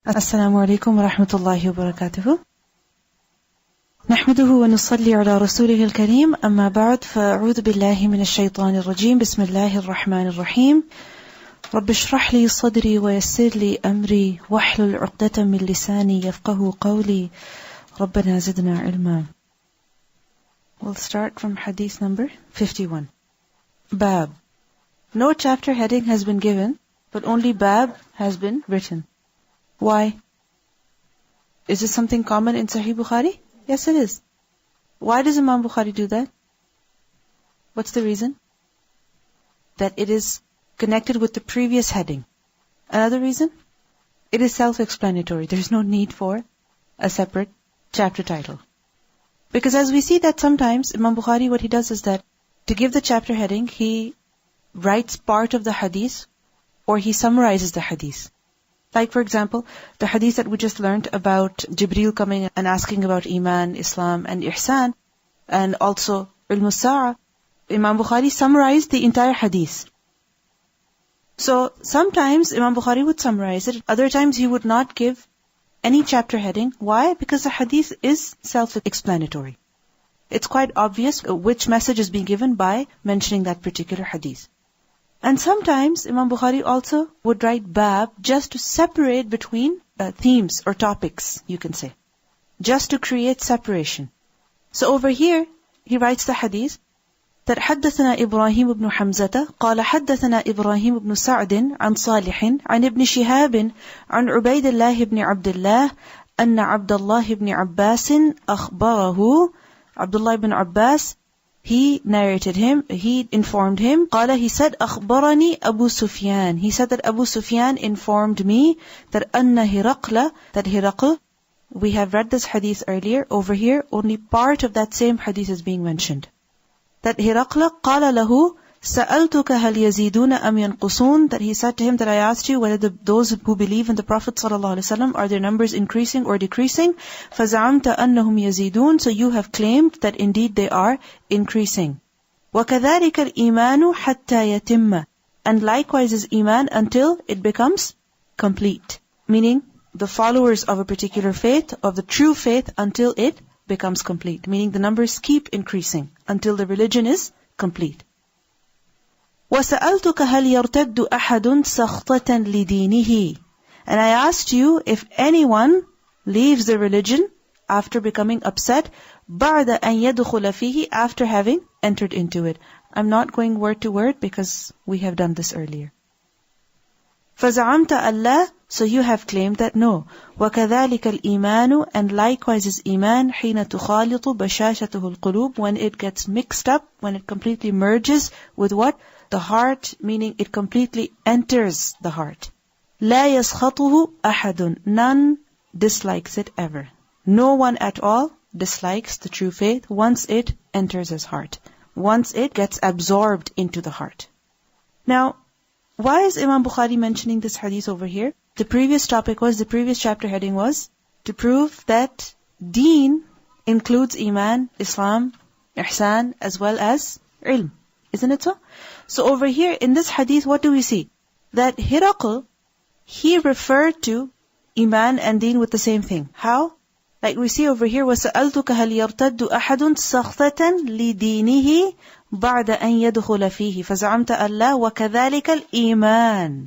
السلام عليكم ورحمة الله وبركاته. نحمده ونصلي على رسوله الكريم. أما بعد فأعوذ بالله من الشيطان الرجيم. بسم الله الرحمن الرحيم. رب اشرح لي صدري ويسر لي أمري واحلل عقدة من لساني يفقه قولي ربنا زدنا علما. We'll start from Hadith number 51. Bab. No chapter heading has been given, but only Bab has been written. Why? Is this something common in Sahih Bukhari? Yes, it is. Why does Imam Bukhari do that? What's the reason? That it is connected with the previous heading. Another reason? It is self-explanatory. There's no need for a separate chapter title. Because as we see that sometimes Imam Bukhari, what he does is that to give the chapter heading, he writes part of the hadith or he summarizes the hadith. Like for example, the hadith that we just learned about Jibreel coming and asking about Iman, Islam and Ihsan, and also Ilm al-Sa'a, Imam Bukhari summarized the entire hadith. So sometimes Imam Bukhari would summarize it, other times he would not give any chapter heading. Why? Because the hadith is self-explanatory. It's quite obvious which message is being given by mentioning that particular hadith. And sometimes Imam Bukhari also would write bab just to separate between themes or topics, you can say. Just to create separation. So over here, he writes the hadith that حدثنا إبراهيم بن حمزة قال حدثنا إبراهيم بن سعد عن صالح عن ابن شهاب عن عبيد الله بن عبد الله أن عبد الله بن عباس أخبره. Abdullah ibn Abbas, he narrated him, he informed him. قال, he said, أخبرني أبو سفيان. He said that Abu Sufyan informed me that أن هرقل, that Hiraql, we have read this hadith earlier. Over here, only part of that same hadith is being mentioned. That Hiraql قال له سألتك هل يزيدون أم ينقصون. That he said to him that I asked you whether those who believe in the Prophet ﷺ are their numbers increasing or decreasing. فزعمت أنهم يزيدون. So you have claimed that indeed they are increasing. وكذلك الإيمان حتى يتم. And likewise is Iman until it becomes complete. Meaning the followers of a particular faith, of the true faith, until it becomes complete. Meaning the numbers keep increasing until the religion is complete. وَسَأَلْتُكَ هَلْ يَرْتَدُّ أَحَدٌ سَخْطَةً لِدِينِهِ. And I asked you if anyone leaves the religion after becoming upset بَعْدَ أَنْ يَدْخُلَ فِيهِ, after having entered into it. I'm not going word to word because we have done this earlier. فَزَعَمْتَ أَلَّا, so you have claimed that no. وَكَذَلِكَ الْإِيمَانُ, and likewise is Iman حِينَ تُخَالِطُ بَشَاشَتُهُ الْقُلُوبِ, when it gets mixed up, when it completely merges with what? The heart, meaning it completely enters the heart. لَا يَسْخَطُهُ أَحَدٌ, none dislikes it ever. No one at all dislikes the true faith once it enters his heart. Once it gets absorbed into the heart. Now, why is Imam Bukhari mentioning this hadith over here? The previous chapter heading was to prove that deen includes Iman, Islam, Ihsan, as well as ilm. Isn't it so? So over here in this hadith, what do we see? That Hiraql, he referred to Iman and deen with the same thing. How? Like we see over here, وَسَأَلْتُكَ هَلْ يَرْتَدُّ أَحَدٌ سَخْطَةً لِدِينِهِ بَعْدَ أَنْ يَدْخُلَ فِيهِ فَزَعَمْتَ أَلَّا وَكَذَلِكَ الْإِيمَانِ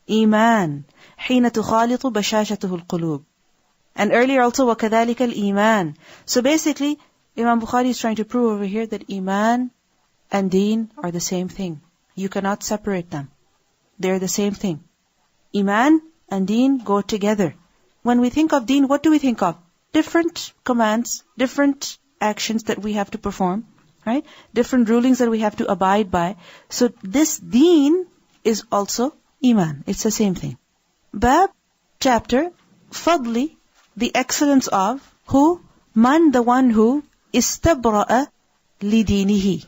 إيمان حين تخالط بشاشته القلوب. And earlier also وَكَذَلِكَ الْإِيمَانِ. So basically, Imam Bukhari is trying to prove over here that Iman and deen are the same thing. You cannot separate them. They're the same thing. Iman and deen go together. When we think of deen, what do we think of? Different commands, different actions that we have to perform, right? Different rulings that we have to abide by. So this deen is also Iman. It's the same thing. Bab, chapter, Fadli, the excellence of, who? Man, the one who, istabra'a lidinihi.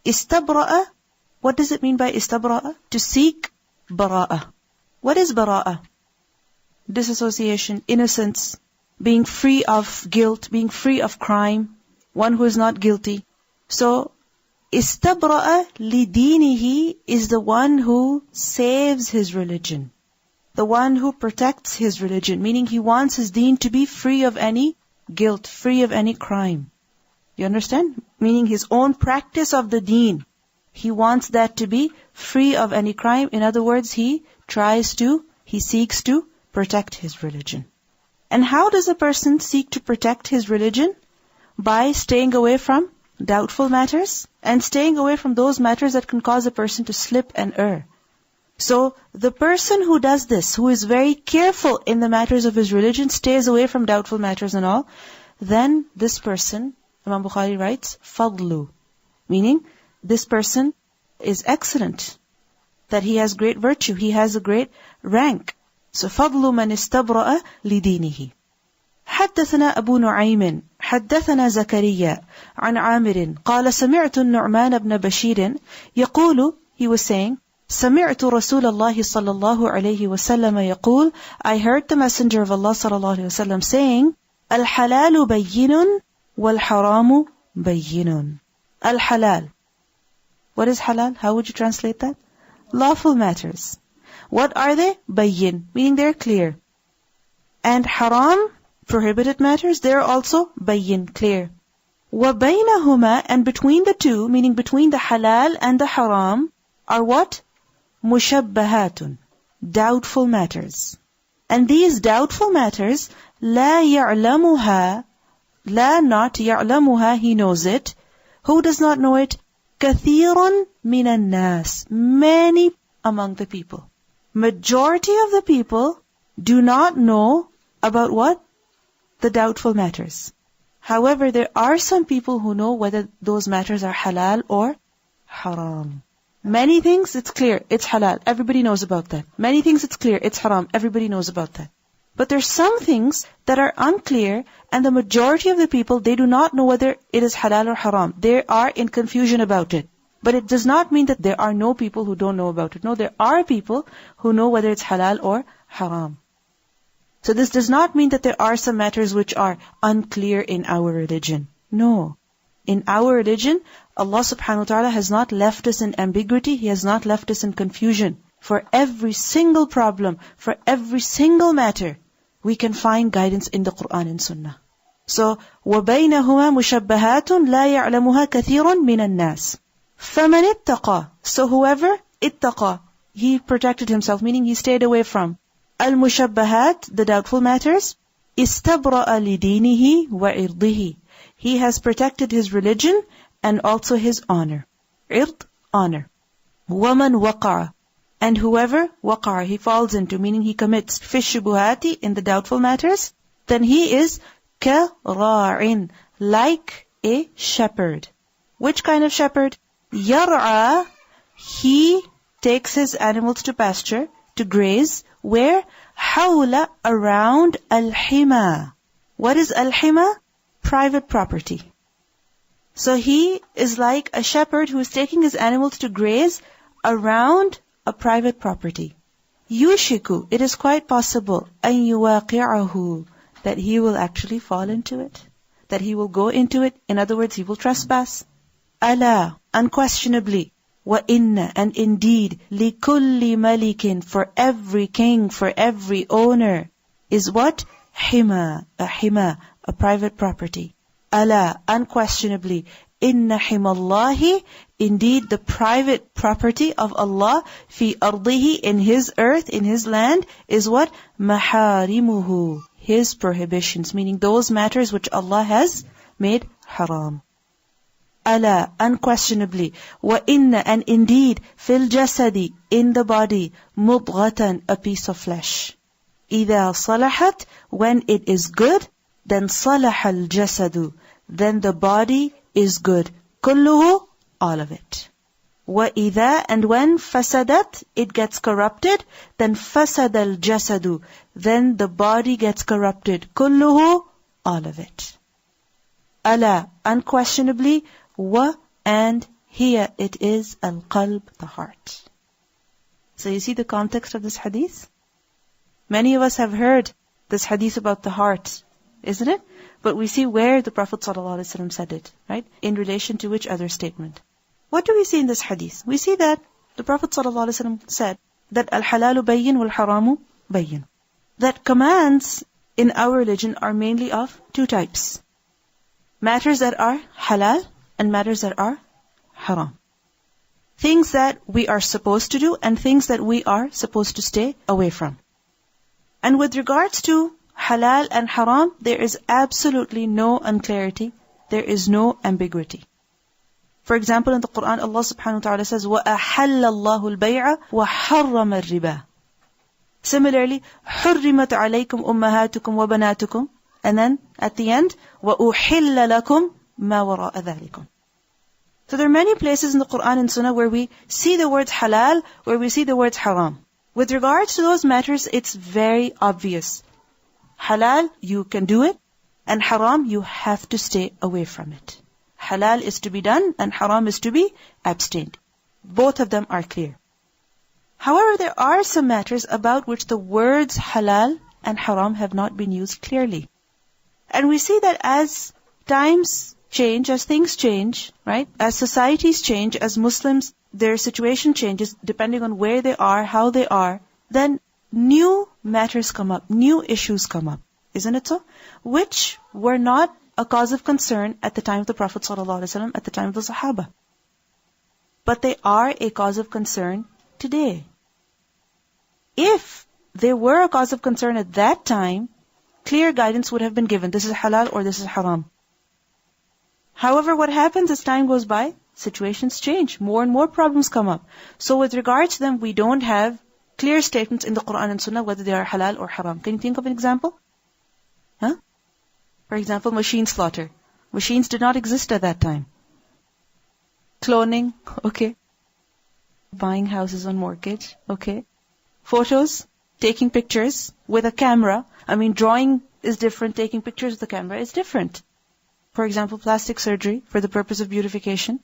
Istabra'a, what does it mean by istabra'a? To seek bara'a. What is bara'a? Disassociation, innocence, being free of guilt, being free of crime, one who is not guilty. So, istabra'a lidinihi is the one who saves his religion. the one who protects his religion, meaning he wants his deen to be free of any guilt, free of any crime. You understand? Meaning his own practice of the deen. He wants that to be free of any crime. In other words, he seeks to protect his religion. And how does a person seek to protect his religion? By staying away from doubtful matters and staying away from those matters that can cause a person to slip and err. So the person who does this, who is very careful in the matters of his religion, stays away from doubtful matters and all, then this person, Imam Bukhari writes, fadlu, meaning this person is excellent, that he has great virtue, he has a great rank. So فضل من استبرأ لدينه. حدثنا أبو نعيم حدثنا زكريا عن عامر قال سمعت النعمان بن بشير يقول, he was saying, سمعت رسول الله صلى الله عليه وسلم يقول, I heard the Messenger of Allah صلى الله عليه وسلم saying, الحلال بين والحرام بين. Al-halal. What is halal? How would you translate that? Lawful matters. What are they? Bayyin, meaning they're clear. And haram, prohibited matters, they're also bayyin, clear. وَبَيْنَهُمَا, and between the two, meaning between the halal and the haram, are what? Mushabbahatun, doubtful matters. And these doubtful matters, لا يعلمها, لا not يعلمها, he knows it. Who does not know it? كثير من الناس, many among the people. Majority of the people do not know about what? The doubtful matters. However, there are some people who know whether those matters are halal or haram. Many things, it's clear, it's halal. Everybody knows about that. Many things, it's clear, it's haram. Everybody knows about that. But there's some things that are unclear, and the majority of the people, they do not know whether it is halal or haram. They are in confusion about it. But it does not mean that there are no people who don't know about it. No, there are people who know whether it's halal or haram. So this does not mean that there are some matters which are unclear in our religion. No. In our religion, Allah subhanahu wa ta'ala has not left us in ambiguity. He has not left us in confusion. For every single problem, for every single matter, we can find guidance in the Quran and Sunnah. So, وَبَيْنَهُمَا مُشَبَّهَاتٌ لَا يَعْلَمُهَا كَثِيرٌ مِنَ النَّاسِ فَمَنِ اتَّقَى. So whoever ittaqa, he protected himself, meaning he stayed away from al-mushabbahat, the doubtful matters, istabra'a lidinihi wa irdihi. He has protected his religion and also his honor. Ird, honor. وَمَنْ وَقَعَ. And whoever waqa'a, he falls into, meaning he commits fi shubuhati, in the doubtful matters, then he is كَرَاعٍ, like a shepherd. Which kind of shepherd? Yar'a, he takes his animals to pasture, to graze, where? Hawla, around al-hima. What is al-hima? Private property. So he is like a shepherd who is taking his animals to graze around a private property. Yushiku, it is quite possible, an yuwaqi'ahu, that he will actually fall into it, that he will go into it. In other words, he will trespass. Ala, unquestionably, wa inna, and indeed, likulli malikin, for every king, for every owner, is what? Hima, a private property. Ala, unquestionably, inna himallahi, indeed the private property of Allah, fi ardihi, in His earth, in His land, is what? Maharimuhu, His prohibitions, meaning those matters which Allah has made haram. Ala, unquestionably, wa inna, and indeed, fil jasadi, in the body, mudghatan, a piece of flesh. Idha salahat, when it is good, then salahal jasadu, then the body is good. Kulluhu, all of it. Wa idha, and when fasadat, it gets corrupted, then fasadal jasadu, then the body gets corrupted. Kulluhu, all of it. Ala, unquestionably, wa, and here it is al-qalb, the heart. So you see the context of this hadith? Many of us have heard this hadith about the heart, isn't it? But we see where the Prophet ﷺ said it, right? In relation to which other statement? What do we see in this hadith? We see that the Prophet ﷺ said that al-halalu bayyin wal-haramu bayyin. That commands in our religion are mainly of two types. Matters that are halal and matters that are haram. Things that we are supposed to do and things that we are supposed to stay away from. And with regards to halal and haram, there is absolutely no unclarity. There is no ambiguity. For example, in the Quran, Allah subhanahu wa ta'ala says, وَأَحَلَّ اللَّهُ الْبَيْعَ وَحَرَّمَ الرِّبَى. Similarly, حُرِّمَتْ عَلَيْكُمْ أُمَّهَاتُكُمْ وَبَنَاتُكُمْ. And then at the end, وَأُحِلَّ لَكُمْ مَا وَرَاءَ ذَلِكُمْ. So there are many places in the Quran and Sunnah where we see the words halal, where we see the words haram. With regards to those matters, it's very obvious. Halal, you can do it, and haram, you have to stay away from it. Halal is to be done, and haram is to be abstained. Both of them are clear. However, there are some matters about which the words halal and haram have not been used clearly. And we see that as times change, as things change, right? As societies change, as Muslims, their situation changes depending on where they are, how they are, then new matters come up, new issues come up. Isn't it so? Which were not a cause of concern at the time of the Prophet ﷺ, at the time of the Sahaba. But they are a cause of concern today. If they were a cause of concern at that time, clear guidance would have been given. This is halal or this is haram. However, what happens as time goes by, situations change. More and more problems come up. So with regards to them, we don't have clear statements in the Quran and Sunnah whether they are halal or haram. Can you think of an example? For example, machine slaughter. Machines did not exist at that time. Cloning, okay. Buying houses on mortgage, okay. Photos, taking pictures with a camera. Drawing is different, taking pictures with the camera is different. For example, plastic surgery for the purpose of beautification.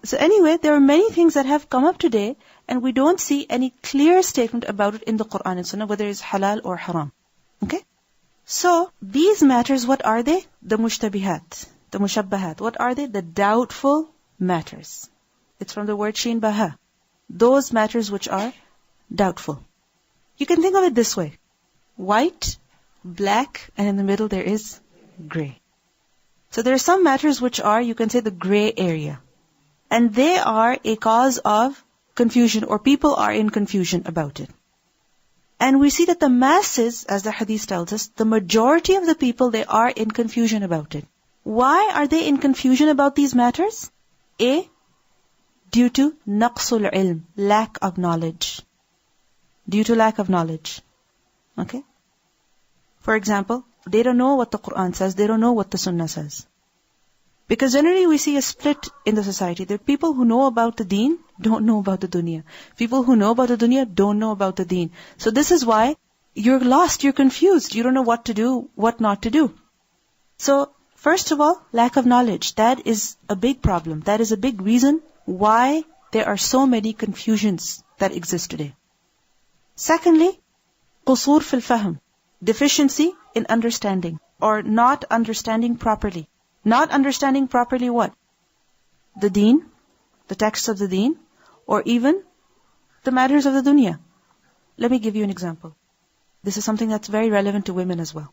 So anyway, there are many things that have come up today, and we don't see any clear statement about it in the Quran and Sunnah, whether it's halal or haram. Okay? So, these matters, what are they? The mushtabihat, the mushabbahat. What are they? The doubtful matters. It's from the word sheen baha. Those matters which are doubtful. You can think of it this way. White, black, and in the middle there is gray. So there are some matters which are, you can say, the gray area. And they are a cause of confusion, or people are in confusion about it. And we see that the masses, as the hadith tells us, the majority of the people, they are in confusion about it. Why are they in confusion about these matters? A, due to naqsul ilm, lack of knowledge. Due to lack of knowledge. Okay? For example, they don't know what the Quran says, they don't know what the Sunnah says. Because generally we see a split in the society. There are people who know about the deen, don't know about the dunya. People who know about the dunya, don't know about the deen. So this is why you're lost, you're confused. You don't know what to do, what not to do. So, first of all, lack of knowledge. That is a big problem. That is a big reason why there are so many confusions that exist today. Secondly, qusur fil fahm. Deficiency in understanding, or not understanding properly. Not understanding properly what? The deen, the texts of the deen, or even the matters of the dunya. Let me give you an example. This is something that's very relevant to women as well.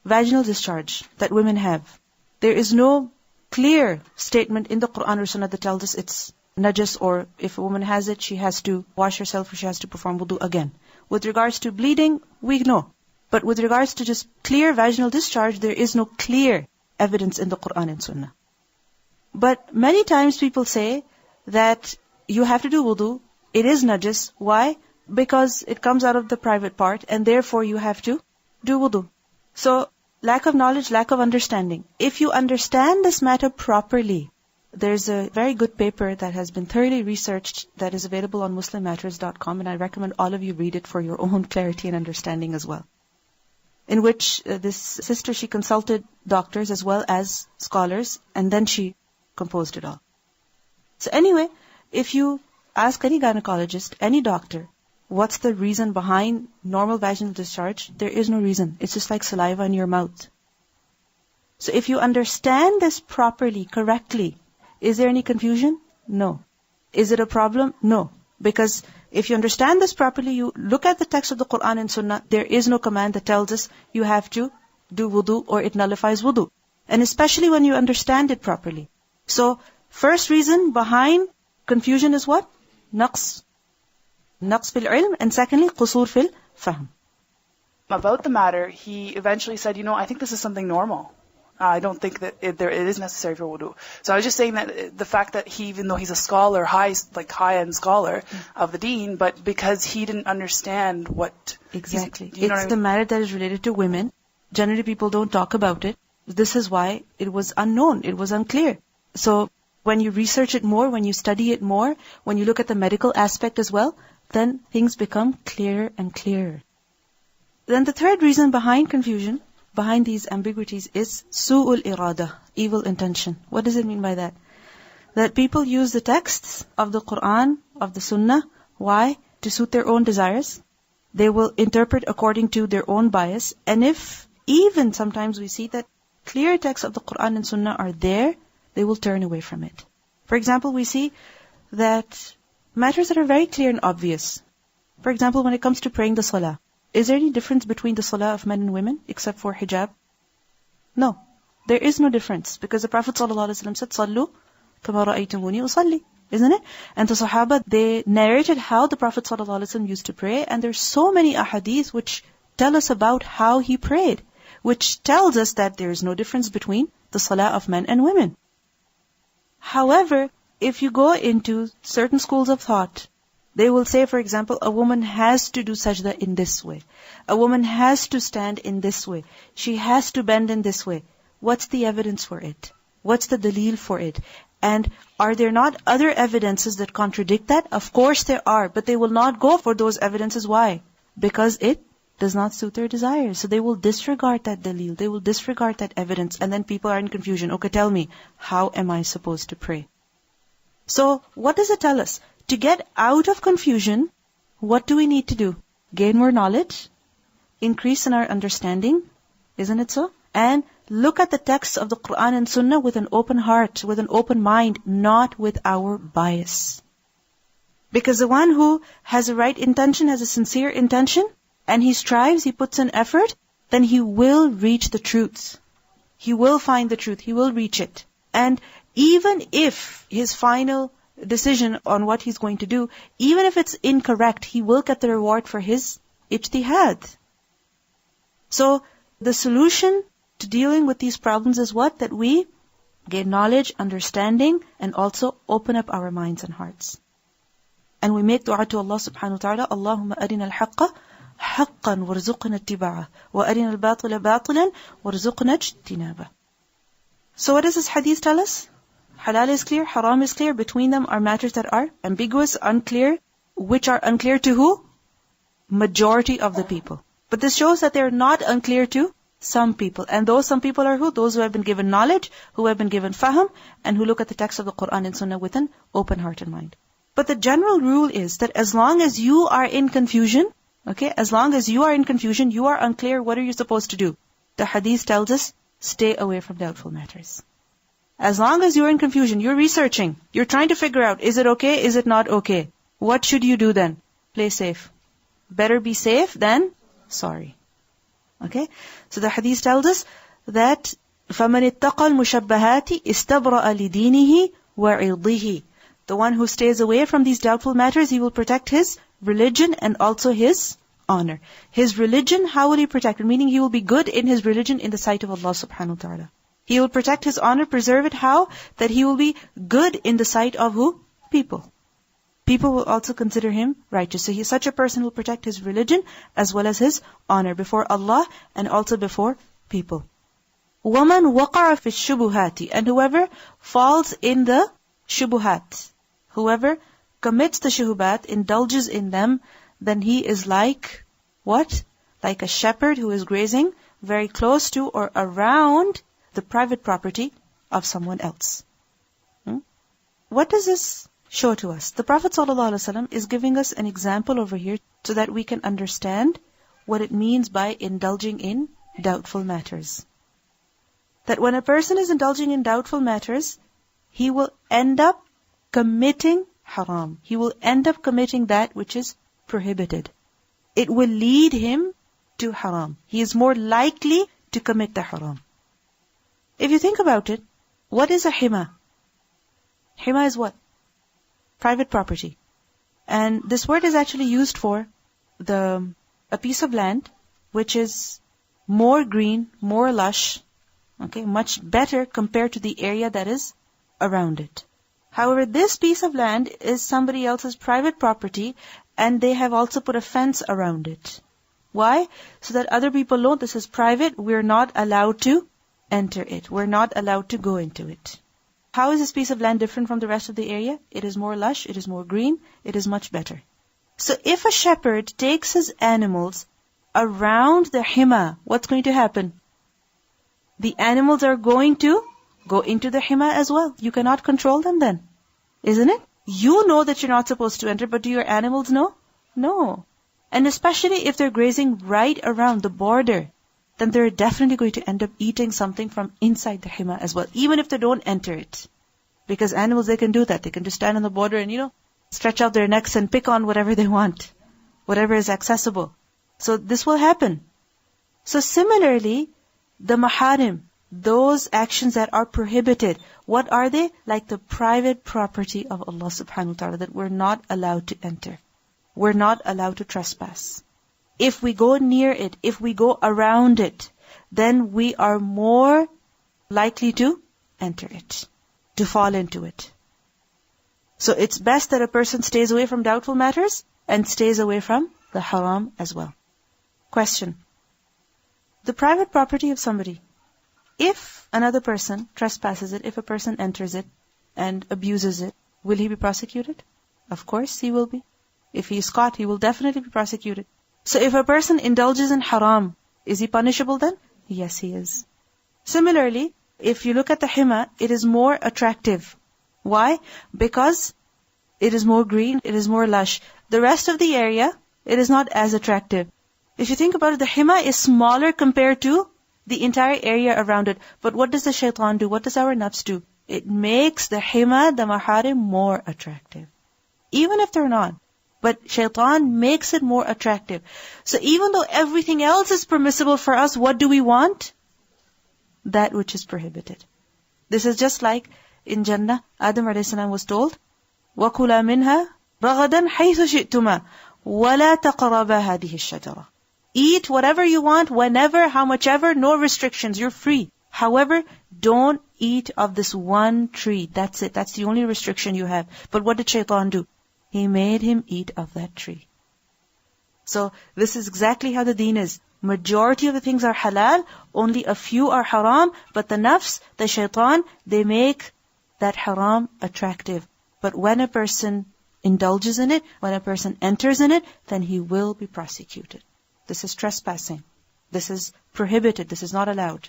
Vaginal discharge that women have. There is no clear statement in the Quran or Sunnah that tells us it's najas, or if a woman has it, she has to wash herself or she has to perform wudu again. With regards to bleeding, we know. But with regards to just clear vaginal discharge, there is no clear evidence in the Quran and Sunnah. But many times people say that you have to do wudu. It is najas. Why? Because it comes out of the private part, and therefore you have to do wudu. So, lack of knowledge, lack of understanding. If you understand this matter properly, there's a very good paper that has been thoroughly researched that is available on muslimmatters.com, and I recommend all of you read it for your own clarity and understanding as well. In which this sister, she consulted doctors as well as scholars, and then she composed it all. So anyway, if you ask any gynecologist, any doctor, what's the reason behind normal vaginal discharge? There is no reason. It's just like saliva in your mouth. So if you understand this properly, correctly, is there any confusion? No. Is it a problem? No. Because if you understand this properly, you look at the text of the Quran and Sunnah, there is no command that tells us you have to do wudu or it nullifies wudu. And especially when you understand it properly. So, first reason behind confusion is what? Naqs. Naqs fil ilm. And secondly, qusur fil fahm. About the matter, he eventually said, I think this is something normal. I don't think that it is necessary for wudu. So I was just saying that the fact that he, even though he's a scholar, high-end scholar of the deen, but because he didn't understand what... Exactly. It's the matter that is related to women. Generally people don't talk about it. This is why it was unknown, it was unclear. So when you research it more, when you study it more, when you look at the medical aspect as well, then things become clearer and clearer. Then the third reason behind confusion, behind these ambiguities is su'ul irada, evil intention. What does it mean by that? That people use the texts of the Quran, of the Sunnah. Why? To suit their own desires. They will interpret according to their own bias. And if even sometimes we see that clear texts of the Quran and Sunnah are there, they will turn away from it. For example, we see that matters that are very clear and obvious. For example, when it comes to praying the salah, is there any difference between the salah of men and women except for hijab? No. There is no difference because the Prophet ﷺ said, Sallu kama ra'aytumuni usalli. Isn't it? And the Sahaba, they narrated how the Prophet ﷺ used to pray, and there's so many ahadith which tell us about how he prayed, which tells us that there is no difference between the salah of men and women. However, if you go into certain schools of thought, they will say, for example, a woman has to do sajda in this way. A woman has to stand in this way. She has to bend in this way. What's the evidence for it? What's the dalil for it? And are there not other evidences that contradict that? Of course there are, but they will not go for those evidences. Why? Because it does not suit their desires. So they will disregard that dalil. They will disregard that evidence. And then people are in confusion. Okay, tell me, how am I supposed to pray? So what does it tell us? To get out of confusion, what do we need to do? Gain more knowledge, increase in our understanding, isn't it so? And look at the texts of the Quran and Sunnah with an open heart, with an open mind, not with our bias. Because the one who has a right intention, has a sincere intention, and he strives, he puts in effort, then he will reach the truth. He will find the truth, he will reach it. And even if his final decision on what he's going to do, even if it's incorrect, he will get the reward for his ijtihad. So, the solution to dealing with these problems is what? That we gain knowledge, understanding, and also open up our minds and hearts. And we make dua to Allah subhanahu wa ta'ala, Allahumma arina al-haqqa haqqan warzuqna ittiba'ah wa arina al-batila batilan warzuqna ijtinabah. So what does this hadith tell us? Halal is clear, haram is clear. Between them are matters that are ambiguous, unclear, which are unclear to who? Majority of the people. But this shows that they are not unclear to some people. And those some people are who? Those who have been given knowledge, who have been given fahm, and who look at the text of the Quran and Sunnah with an open heart and mind. But the general rule is that as long as you are in confusion, as long as you are in confusion, you are unclear, what are you supposed to do? The hadith tells us, stay away from doubtful matters. As long as you're in confusion, you're researching, you're trying to figure out, is it okay, is it not okay? What should you do then? Play safe. Better be safe than sorry. Okay? So the hadith tells us that فَمَنِ اتَّقَى الْمُشَبَّهَاتِ اسْتَبْرَأَ لِدِينِهِ وَعِرْضِهِ. The one who stays away from these doubtful matters, he will protect his religion and also his honor. His religion, how will he protect it? Meaning he will be good in his religion in the sight of Allah subhanahu wa ta'ala. He will protect his honor, preserve it. How? That he will be good in the sight of who? People. People will also consider him righteous. So such a person will protect his religion as well as his honor before Allah and also before people. وَمَنْ وَقَعَ فِي الشُّبُهَاتِ. And whoever falls in the shubuhat, whoever commits the shubuhat, indulges in them, then he is like what? Like a shepherd who is grazing very close to or around the private property of someone else. What does this show to us? The Prophet ﷺ is giving us an example over here so that we can understand what it means by indulging in doubtful matters. That when a person is indulging in doubtful matters, he will end up committing haram. He will end up committing that which is prohibited. It will lead him to haram. He is more likely to commit the haram. If you think about it, what is a hima? Hima is what? Private property. And this word is actually used for a piece of land which is more green, more lush, okay, much better compared to the area that is around it. However, this piece of land is somebody else's private property, and they have also put a fence around it. Why? So that other people know this is private, we're not allowed to enter it. We're not allowed to go into it. How is this piece of land different from the rest of the area? It is more lush, it is more green, it is much better. So if a shepherd takes his animals around the hima, what's going to happen? The animals are going to go into the hima as well. You cannot control them then, isn't it? You know that you're not supposed to enter, but do your animals know? No. And especially if they're grazing right around the border, then they're definitely going to end up eating something from inside the hima as well, even if they don't enter it. Because animals, they can do that. They can just stand on the border and, stretch out their necks and pick on whatever they want, whatever is accessible. So this will happen. So similarly, the maharim, those actions that are prohibited, what are they? Like the private property of Allah subhanahu wa ta'ala that we're not allowed to enter. We're not allowed to trespass. If we go near it, if we go around it, then we are more likely to enter it, to fall into it. So it's best that a person stays away from doubtful matters and stays away from the haram as well. Question. The private property of somebody, if another person trespasses it, if a person enters it and abuses it, will he be prosecuted? Of course he will be. If he is caught, he will definitely be prosecuted. So if a person indulges in haram, is he punishable then? Yes, he is. Similarly, if you look at the hima, it is more attractive. Why? Because it is more green, it is more lush. The rest of the area, it is not as attractive. If you think about it, the hima is smaller compared to the entire area around it. But what does the shaitan do? What does our nafs do? It makes the hima, the maharim, more attractive. Even if they're not. But shaitan makes it more attractive. So even though everything else is permissible for us, what do we want? That which is prohibited. This is just like in Jannah, Adam a.s. was told, وَكُلَا مِنْهَا رَغَدًا حَيْثُ شِئْتُمَا وَلَا تَقْرَبَا هَذِهِ الشَّجَرَةِ. Eat whatever you want, whenever, how much ever, no restrictions, you're free. However, don't eat of this one tree. That's it. That's the only restriction you have. But what did shaitan do? He made him eat of that tree. So this is exactly how the deen is. Majority of the things are halal, only a few are haram, but the nafs, the shaitan, they make that haram attractive. But when a person indulges in it, when a person enters in it, then he will be prosecuted. This is trespassing. This is prohibited. This is not allowed.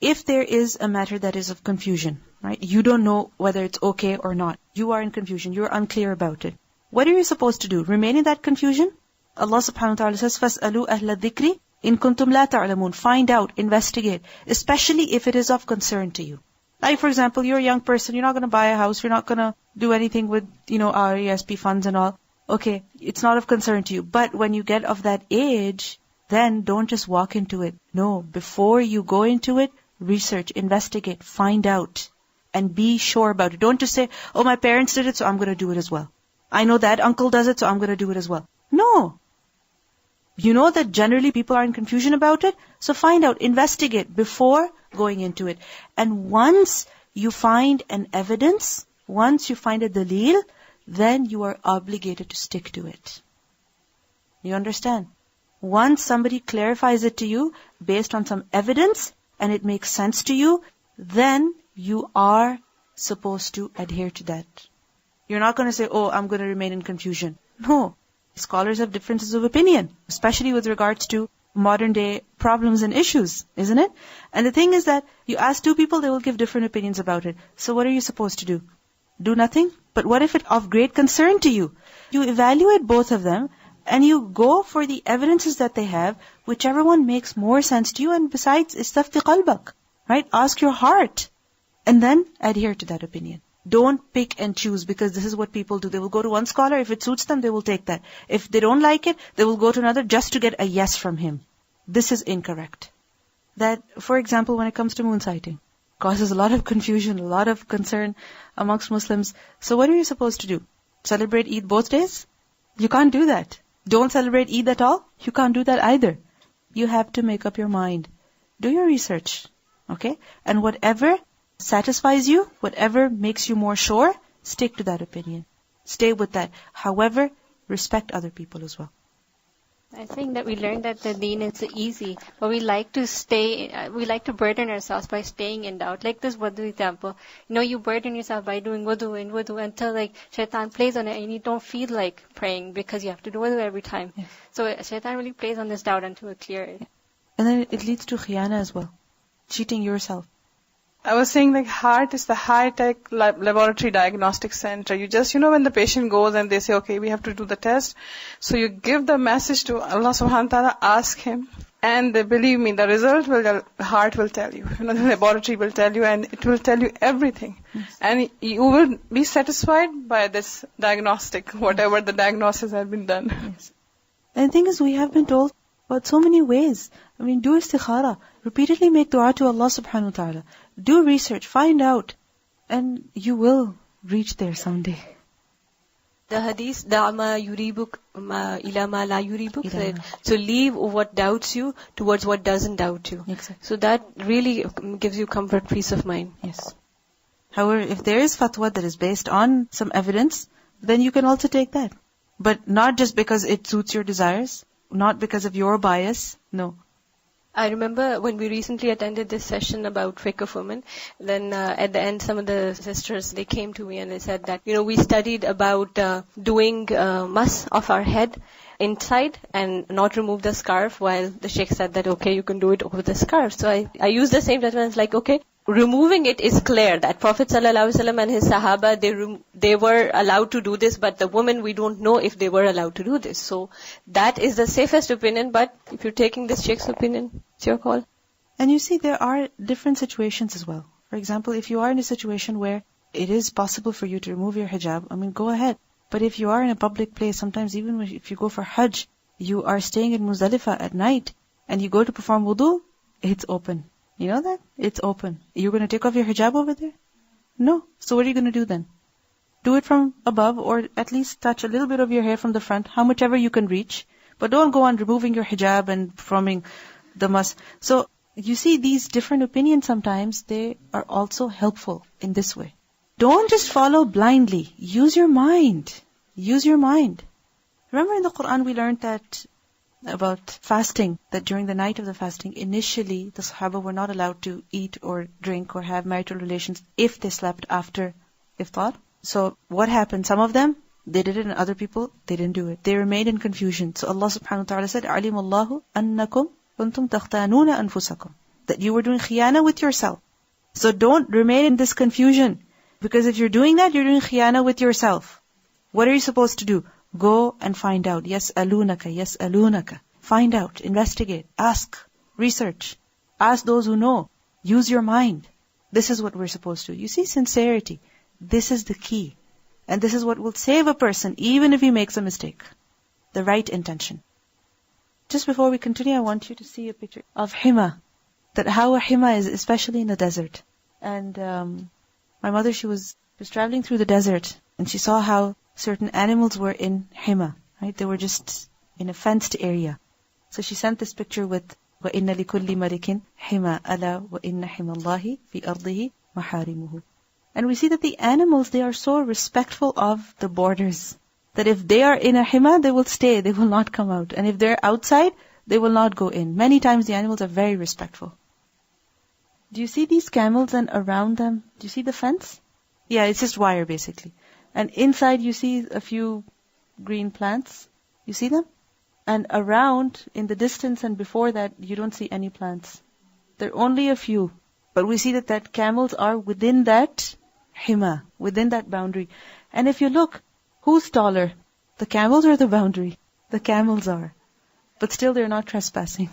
If there is a matter that is of confusion, right? You don't know whether it's okay or not. You are in confusion. You're unclear about it. What are you supposed to do? Remain in that confusion? Allah subhanahu wa ta'ala says, فَاسْأَلُوا أَهْلَ الذِّكْرِ إِن كُنْتُمْ لَا تَعْلَمُونَ. Find out, investigate, especially if it is of concern to you. Like for example, you're a young person, you're not going to buy a house, you're not going to do anything with, our ESP funds and all. Okay, it's not of concern to you. But when you get of that age, then don't just walk into it. No, before you go into it, research, investigate, find out, and be sure about it. Don't just say, oh, my parents did it, so I'm going to do it as well. I know that uncle does it, so I'm going to do it as well. No. You know that generally people are in confusion about it, so find out, investigate before going into it. And once you find an evidence, once you find a dalil, then you are obligated to stick to it. You understand? Once somebody clarifies it to you based on some evidence and it makes sense to you, then you are supposed to adhere to that. You're not going to say, oh, I'm going to remain in confusion. No. Scholars have differences of opinion, especially with regards to modern day problems and issues, isn't it? And the thing is that you ask two people, they will give different opinions about it. So what are you supposed to do? Do nothing? But what if it's of great concern to you? You evaluate both of them and you go for the evidences that they have, whichever one makes more sense to you. And besides, istafti qalbak, right? Ask your heart and then adhere to that opinion. Don't pick and choose, because this is what people do. They will go to one scholar, if it suits them, they will take that. If they don't like it, they will go to another just to get a yes from him. This is incorrect. That, for example, when it comes to moon sighting, causes a lot of confusion, a lot of concern amongst Muslims. So what are you supposed to do? Celebrate Eid both days? You can't do that. Don't celebrate Eid at all? You can't do that either. You have to make up your mind. Do your research. Okay? And whatever satisfies you, whatever makes you more sure, stick to that opinion. Stay with that. However, respect other people as well. I think that we learned that the deen is easy, but we like to burden ourselves by staying in doubt. Like this wudu example. You burden yourself by doing wudu until like shaitan plays on it and you don't feel like praying because you have to do wudu every time. Yes. So shaitan really plays on this doubt until we clear it. And then it leads to khiyana as well. Cheating yourself. I was saying like heart is the high-tech laboratory diagnostic center. You just, when the patient goes and they say, okay, we have to do the test. So you give the message to Allah subhanahu wa ta'ala, ask Him. And believe me, the result the heart will tell you. The laboratory will tell you and it will tell you everything. Yes. And you will be satisfied by this diagnostic, whatever the diagnosis has been done. Yes. And the thing is, we have been told about so many ways. Do istikhara. Repeatedly make dua to Allah subhanahu wa ta'ala. Do research, find out, and you will reach there someday. The hadith, da'ma yuribuk ila ma la yuribuk, so leave what doubts you towards what doesn't doubt you. Exactly. So that really gives you comfort, peace of mind. Yes. However, if there is fatwa that is based on some evidence, then you can also take that. But not just because it suits your desires, not because of your bias, no. I remember when we recently attended this session about fiqh of women, then at the end some of the sisters, they came to me and they said that, we studied about doing mas of our head inside and not remove the scarf, while the sheikh said that, okay, you can do it over the scarf. So I used the same judgment. It's like, okay, removing it is clear that Prophet ﷺ and his Sahaba, they were allowed to do this, but the women, we don't know if they were allowed to do this. So that is the safest opinion, but if you're taking this sheikh's opinion, it's your call. And you see, there are different situations as well. For example, if you are in a situation where it is possible for you to remove your hijab, go ahead. But if you are in a public place, sometimes even if you go for Hajj, you are staying in Muzdalifah at night, and you go to perform wudu, it's open. You know that? It's open. You're going to take off your hijab over there? No. So what are you going to do then? Do it from above, or at least touch a little bit of your hair from the front, how much ever you can reach. But don't go on removing your hijab and performing the mas. So you see, these different opinions sometimes, they are also helpful in this way. Don't just follow blindly. Use your mind. Use your mind. Remember in the Quran we learned that about fasting, that during the night of the fasting, initially the Sahaba were not allowed to eat or drink or have marital relations if they slept after iftar. So what happened? Some of them, they did it, and other people, they didn't do it. They remained in confusion. So Allah subhanahu wa ta'ala said, عَلِمَ اللَّهُ أَنَّكُمْ كُنْتُمْ تَخْتَانُونَ أَنفُسَكُمْ, that you were doing khiyana with yourself. So don't remain in this confusion, because if you're doing that, you're doing khiyana with yourself. What are you supposed to do? Go and find out. Yas'alunaka, yas'alunaka. Find out, investigate, ask, research. Ask those who know. Use your mind. This is what we're supposed to. You see, sincerity. This is the key. And this is what will save a person, even if he makes a mistake. The right intention. Just before we continue, I want you to see a picture of hima. That how a hima is, especially in the desert. And my mother, she was traveling through the desert, and she saw how certain animals were in hima, right? They were just in a fenced area. So she sent this picture with وَإِنَّ لِكُلِّ مَلِكٍ حِمَا أَلَا وَإِنَّ حِمَا اللَّهِ فِي أَرْضِهِ مَحَارِمُهُ. And we see that the animals, they are so respectful of the borders, that if they are in a hima, they will stay, they will not come out. And if they're outside, they will not go in. Many times the animals are very respectful. Do you see these camels, and around them, do you see the fence? Yeah, it's just wire basically. And inside you see a few green plants. You see them? And around, in the distance and before that, you don't see any plants. There are only a few. But we see that camels are within that hima, within that boundary. And if you look, who's taller? The camels or the boundary? The camels are. But still they're not trespassing.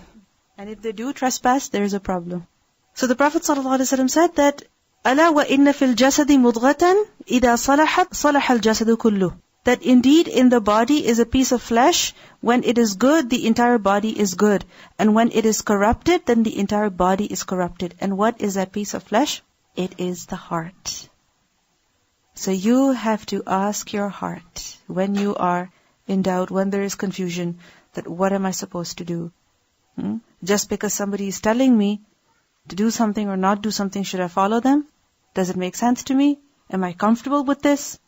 And if they do trespass, there's a problem. So the Prophet ﷺ said that أَلَا وَإِنَّ فِي الْجَسَدِ مُضْغَةً إِذَا صَلَحَتْ صَلَحَ الْجَسَدُ كُلُّهُ. That indeed in the body is a piece of flesh. When it is good, the entire body is good. And when it is corrupted, then the entire body is corrupted. And what is that piece of flesh? It is the heart. So you have to ask your heart when you are in doubt, when there is confusion, that what am I supposed to do? Just because somebody is telling me to do something or not do something, should I follow them? Does it make sense to me? Am I comfortable with this?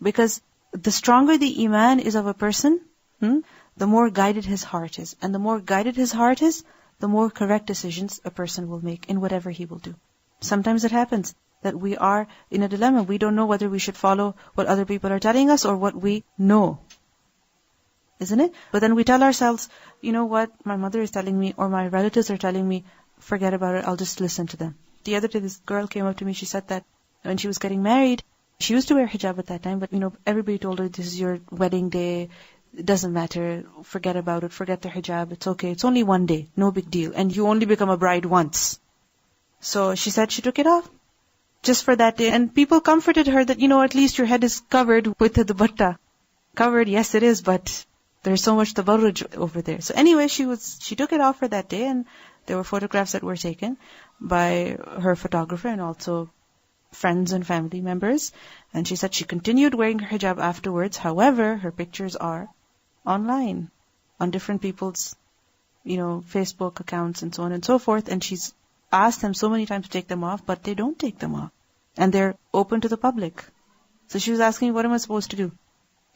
Because the stronger the iman is of a person, the more guided his heart is. And the more guided his heart is, the more correct decisions a person will make in whatever he will do. Sometimes it happens that we are in a dilemma. We don't know whether we should follow what other people are telling us or what we know. Isn't it? But then we tell ourselves, you know what, my mother is telling me or my relatives are telling me, forget about it, I'll just listen to them. The other day this girl came up to me, she said that when she was getting married, she used to wear hijab at that time, but everybody told her, this is your wedding day, it doesn't matter, forget about it, forget the hijab, it's okay, it's only one day, no big deal, and you only become a bride once. So she said she took it off, just for that day, and people comforted her that, at least your head is covered with the dupatta. Covered, yes it is, but there's so much tabarruj over there. So anyway, she took it off for that day, and there were photographs that were taken by her photographer and also friends and family members, and she said she continued wearing her hijab afterwards. However, her pictures are online on different people's, Facebook accounts and so on and so forth, and she's asked them so many times to take them off, but they don't take them off, and they're open to the public. So she was asking, what am I supposed to do?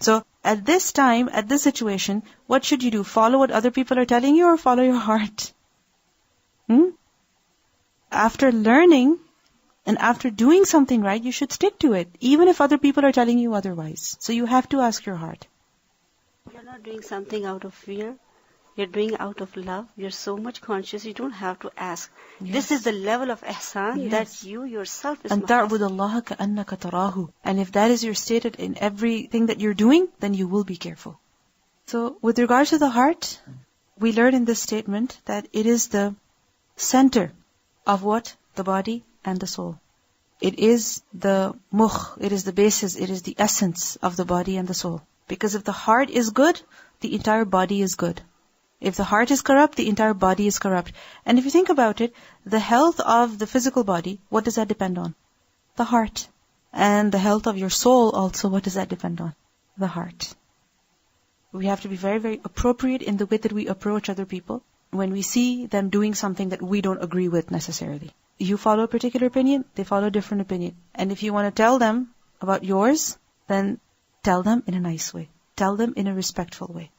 So at this time, at this situation, what should you do? Follow what other people are telling you or follow your heart? After learning and after doing something right, you should stick to it, even if other people are telling you otherwise. So you have to ask your heart. You're not doing something out of fear. You're doing out of love. You're so much conscious, you don't have to ask. Yes. This is the level of ihsan that you yourself is أَن تَعْبُدَ اللَّهَ كَأَنَّكَ تَرَاهُ. And if that is your stated in everything that you're doing, then you will be careful. So with regard to the heart, we learn in this statement that it is the center of what? The body and the soul. It is the mukh, it is the basis, it is the essence of the body and the soul. Because if the heart is good, the entire body is good. If the heart is corrupt, the entire body is corrupt. And if you think about it, the health of the physical body, what does that depend on? The heart. And the health of your soul also, what does that depend on? The heart. We have to be very, very appropriate in the way that we approach other people when we see them doing something that we don't agree with necessarily. You follow a particular opinion, they follow a different opinion. And if you want to tell them about yours, then tell them in a nice way. Tell them in a respectful way.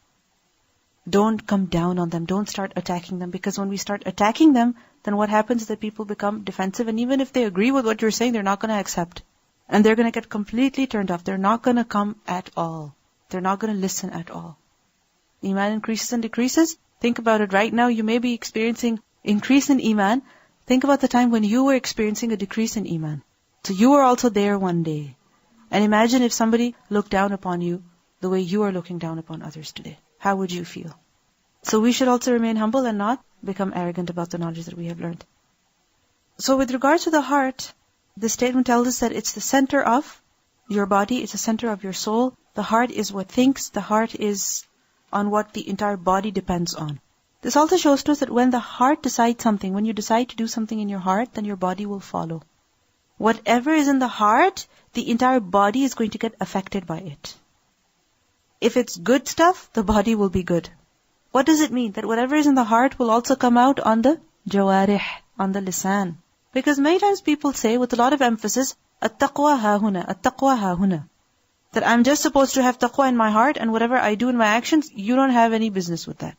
Don't come down on them. Don't start attacking them. Because when we start attacking them, then what happens is that people become defensive. And even if they agree with what you're saying, they're not going to accept. And they're going to get completely turned off. They're not going to come at all. They're not going to listen at all. Iman increases and decreases. Think about it right now. You may be experiencing increase in Iman. Think about the time when you were experiencing a decrease in Iman. So you were also there one day. And imagine if somebody looked down upon you the way you are looking down upon others today. How would you feel? So we should also remain humble and not become arrogant about the knowledge that we have learned. So with regard to the heart, this statement tells us that it's the center of your body, it's the center of your soul. The heart is what thinks, the heart is on what the entire body depends on. This also shows to us that when the heart decides something, when you decide to do something in your heart, then your body will follow. Whatever is in the heart, the entire body is going to get affected by it. If it's good stuff, the body will be good. What does it mean? That whatever is in the heart will also come out on the jawarih, on the lisan. Because many times people say with a lot of emphasis, at-taqwa ha-huna, at-taqwa ha-huna. That I'm just supposed to have taqwa in my heart, and whatever I do in my actions, you don't have any business with that.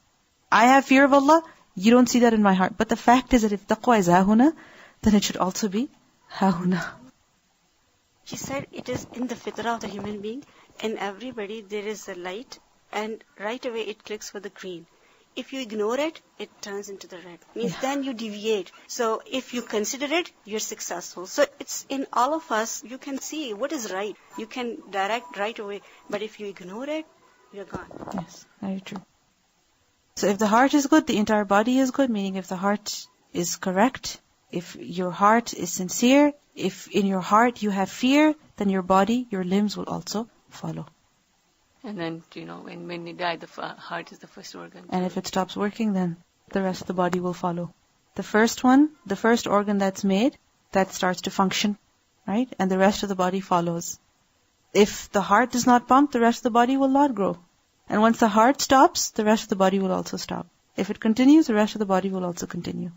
I have fear of Allah, you don't see that in my heart. But the fact is that if taqwa is ha-huna, then it should also be ha-huna. She said it is in the fitrah of the human being. In everybody there is a light, and right away it clicks for the green. If you ignore it, it turns into the red. Means then you deviate. So if you consider it, you're successful. So it's in all of us, you can see what is right. You can direct right away. But if you ignore it, you're gone. Yes, very true. So if the heart is good, the entire body is good. Meaning if the heart is correct, if your heart is sincere, If in your heart you have fear, then your body, your limbs will also follow. And then, when you die, the heart is the first organ. And if it stops working, then the rest of the body will follow. The first one, the first organ that's made, that starts to function, right? And the rest of the body follows. If the heart does not pump, the rest of the body will not grow. And once the heart stops, the rest of the body will also stop. If it continues, the rest of the body will also continue.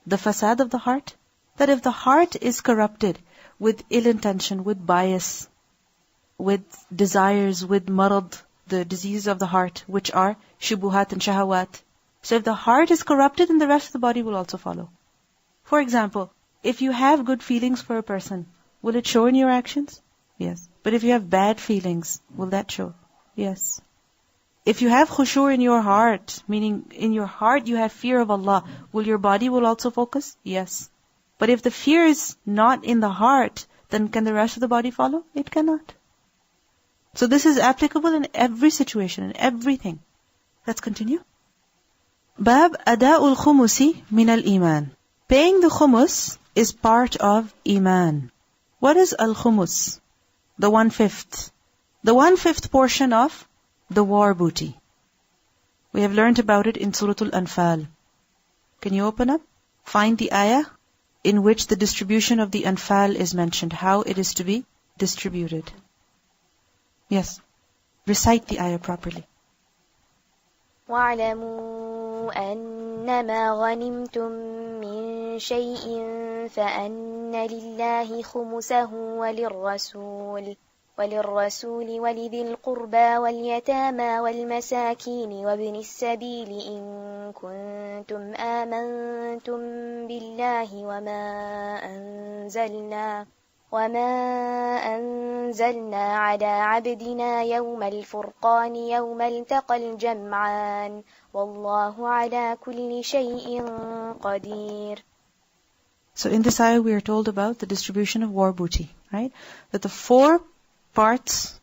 The fasad of the heart, that if the heart is corrupted with ill intention, with bias, with desires, with marad, the diseases of the heart, which are shubuhat and shahawat. So if the heart is corrupted, then the rest of the body will also follow. For example, if you have good feelings for a person, will it show in your actions? Yes. But if you have bad feelings, will that show? Yes. If you have khushu' in your heart, meaning in your heart you have fear of Allah, will your body will also focus? Yes. But if the fear is not in the heart, then can the rest of the body follow? It cannot. So this is applicable in every situation, in everything. Let's continue. Bab ada'ul khumusi min al-iman. Paying the khumus is part of iman. What is al-khumus? The 1/5. The 1/5 portion of the war booty. We have learned about it in Surah Al-Anfal. Can you open up? Find the ayah in which the distribution of the Anfal is mentioned, how it is to be distributed. Yes. Recite the ayah properly. وَاعْلَمُوا أَنَّمَا غَنِمْتُم مِّن شَيْءٍ فَأَنَّ لِلَّهِ خُمُسَهُ وللرسول ولذي القربى واليتامى والمساكين وابن السبيل إن كنتم آمنتم بالله وما أنزلنا على عبدنا يوم الفرقان يوم التقى الجمعان والله على كل شيء قدير. So in this ayah we are told about the distribution of war booty, right? That the 4 parts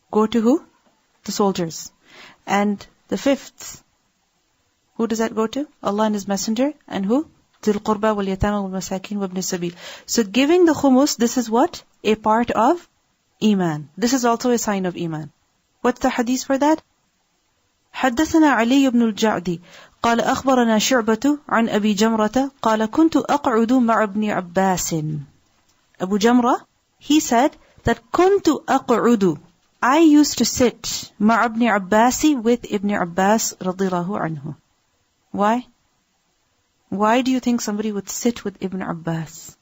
go to who? The soldiers. And the 5th, who does that go to? Allah and His Messenger. And who? Dhil Qurba wal Yatama wal Masakin wa Ibn Sabil. So giving the khumus, this is what? A part of Iman. This is also a sign of Iman. What's the hadith for that? حدثنا علي بن الجعدي قال أخبرنا شعبة عن أبي جمرة قال كنت أقعد مع ابن عباس. Abu Jamra, he said that كنت أقعد, I used to sit مع ابن عباس, with Ibn Abbas رضي الله عنه. Why? Why do you think somebody would sit with Ibn Abbas?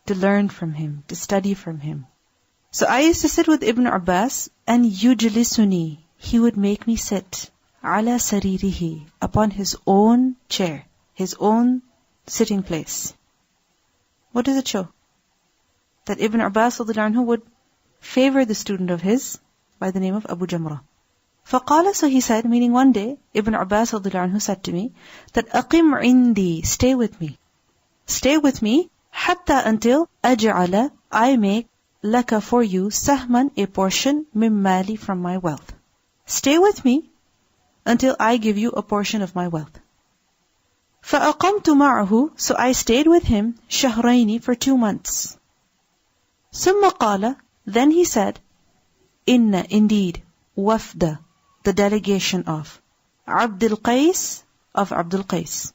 To learn from him, to study from him. So I used to sit with Ibn Abbas, and yujlisuni, he would make me sit ala saririhi, upon his own chair, his own sitting place. What does it show? That Ibn Abbas radhiyallahu anhu would favor the student of his by the name of Abu Jamra. فقال, so he said, meaning one day, Ibn Abbas radhiyallahu anhu said to me, that أقم عندي, stay with me. Stay with me, حتى until أجعل, I make, لك for you, سهما, a portion, من مالي, from my wealth. Stay with me, until I give you a portion of my wealth. فأقمت معه, so I stayed with him, شهرين, for 2 months. ثم قال, then he said, إن, indeed, وفد, the delegation of Abdul Qais, of Abdul Qais.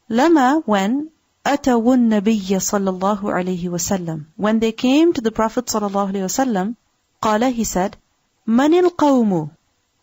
Lama, when أتوا النبي صلى الله عليه وسلم, when they came to the Prophet صلى الله عليه وسلم, قال, he said, من القوم,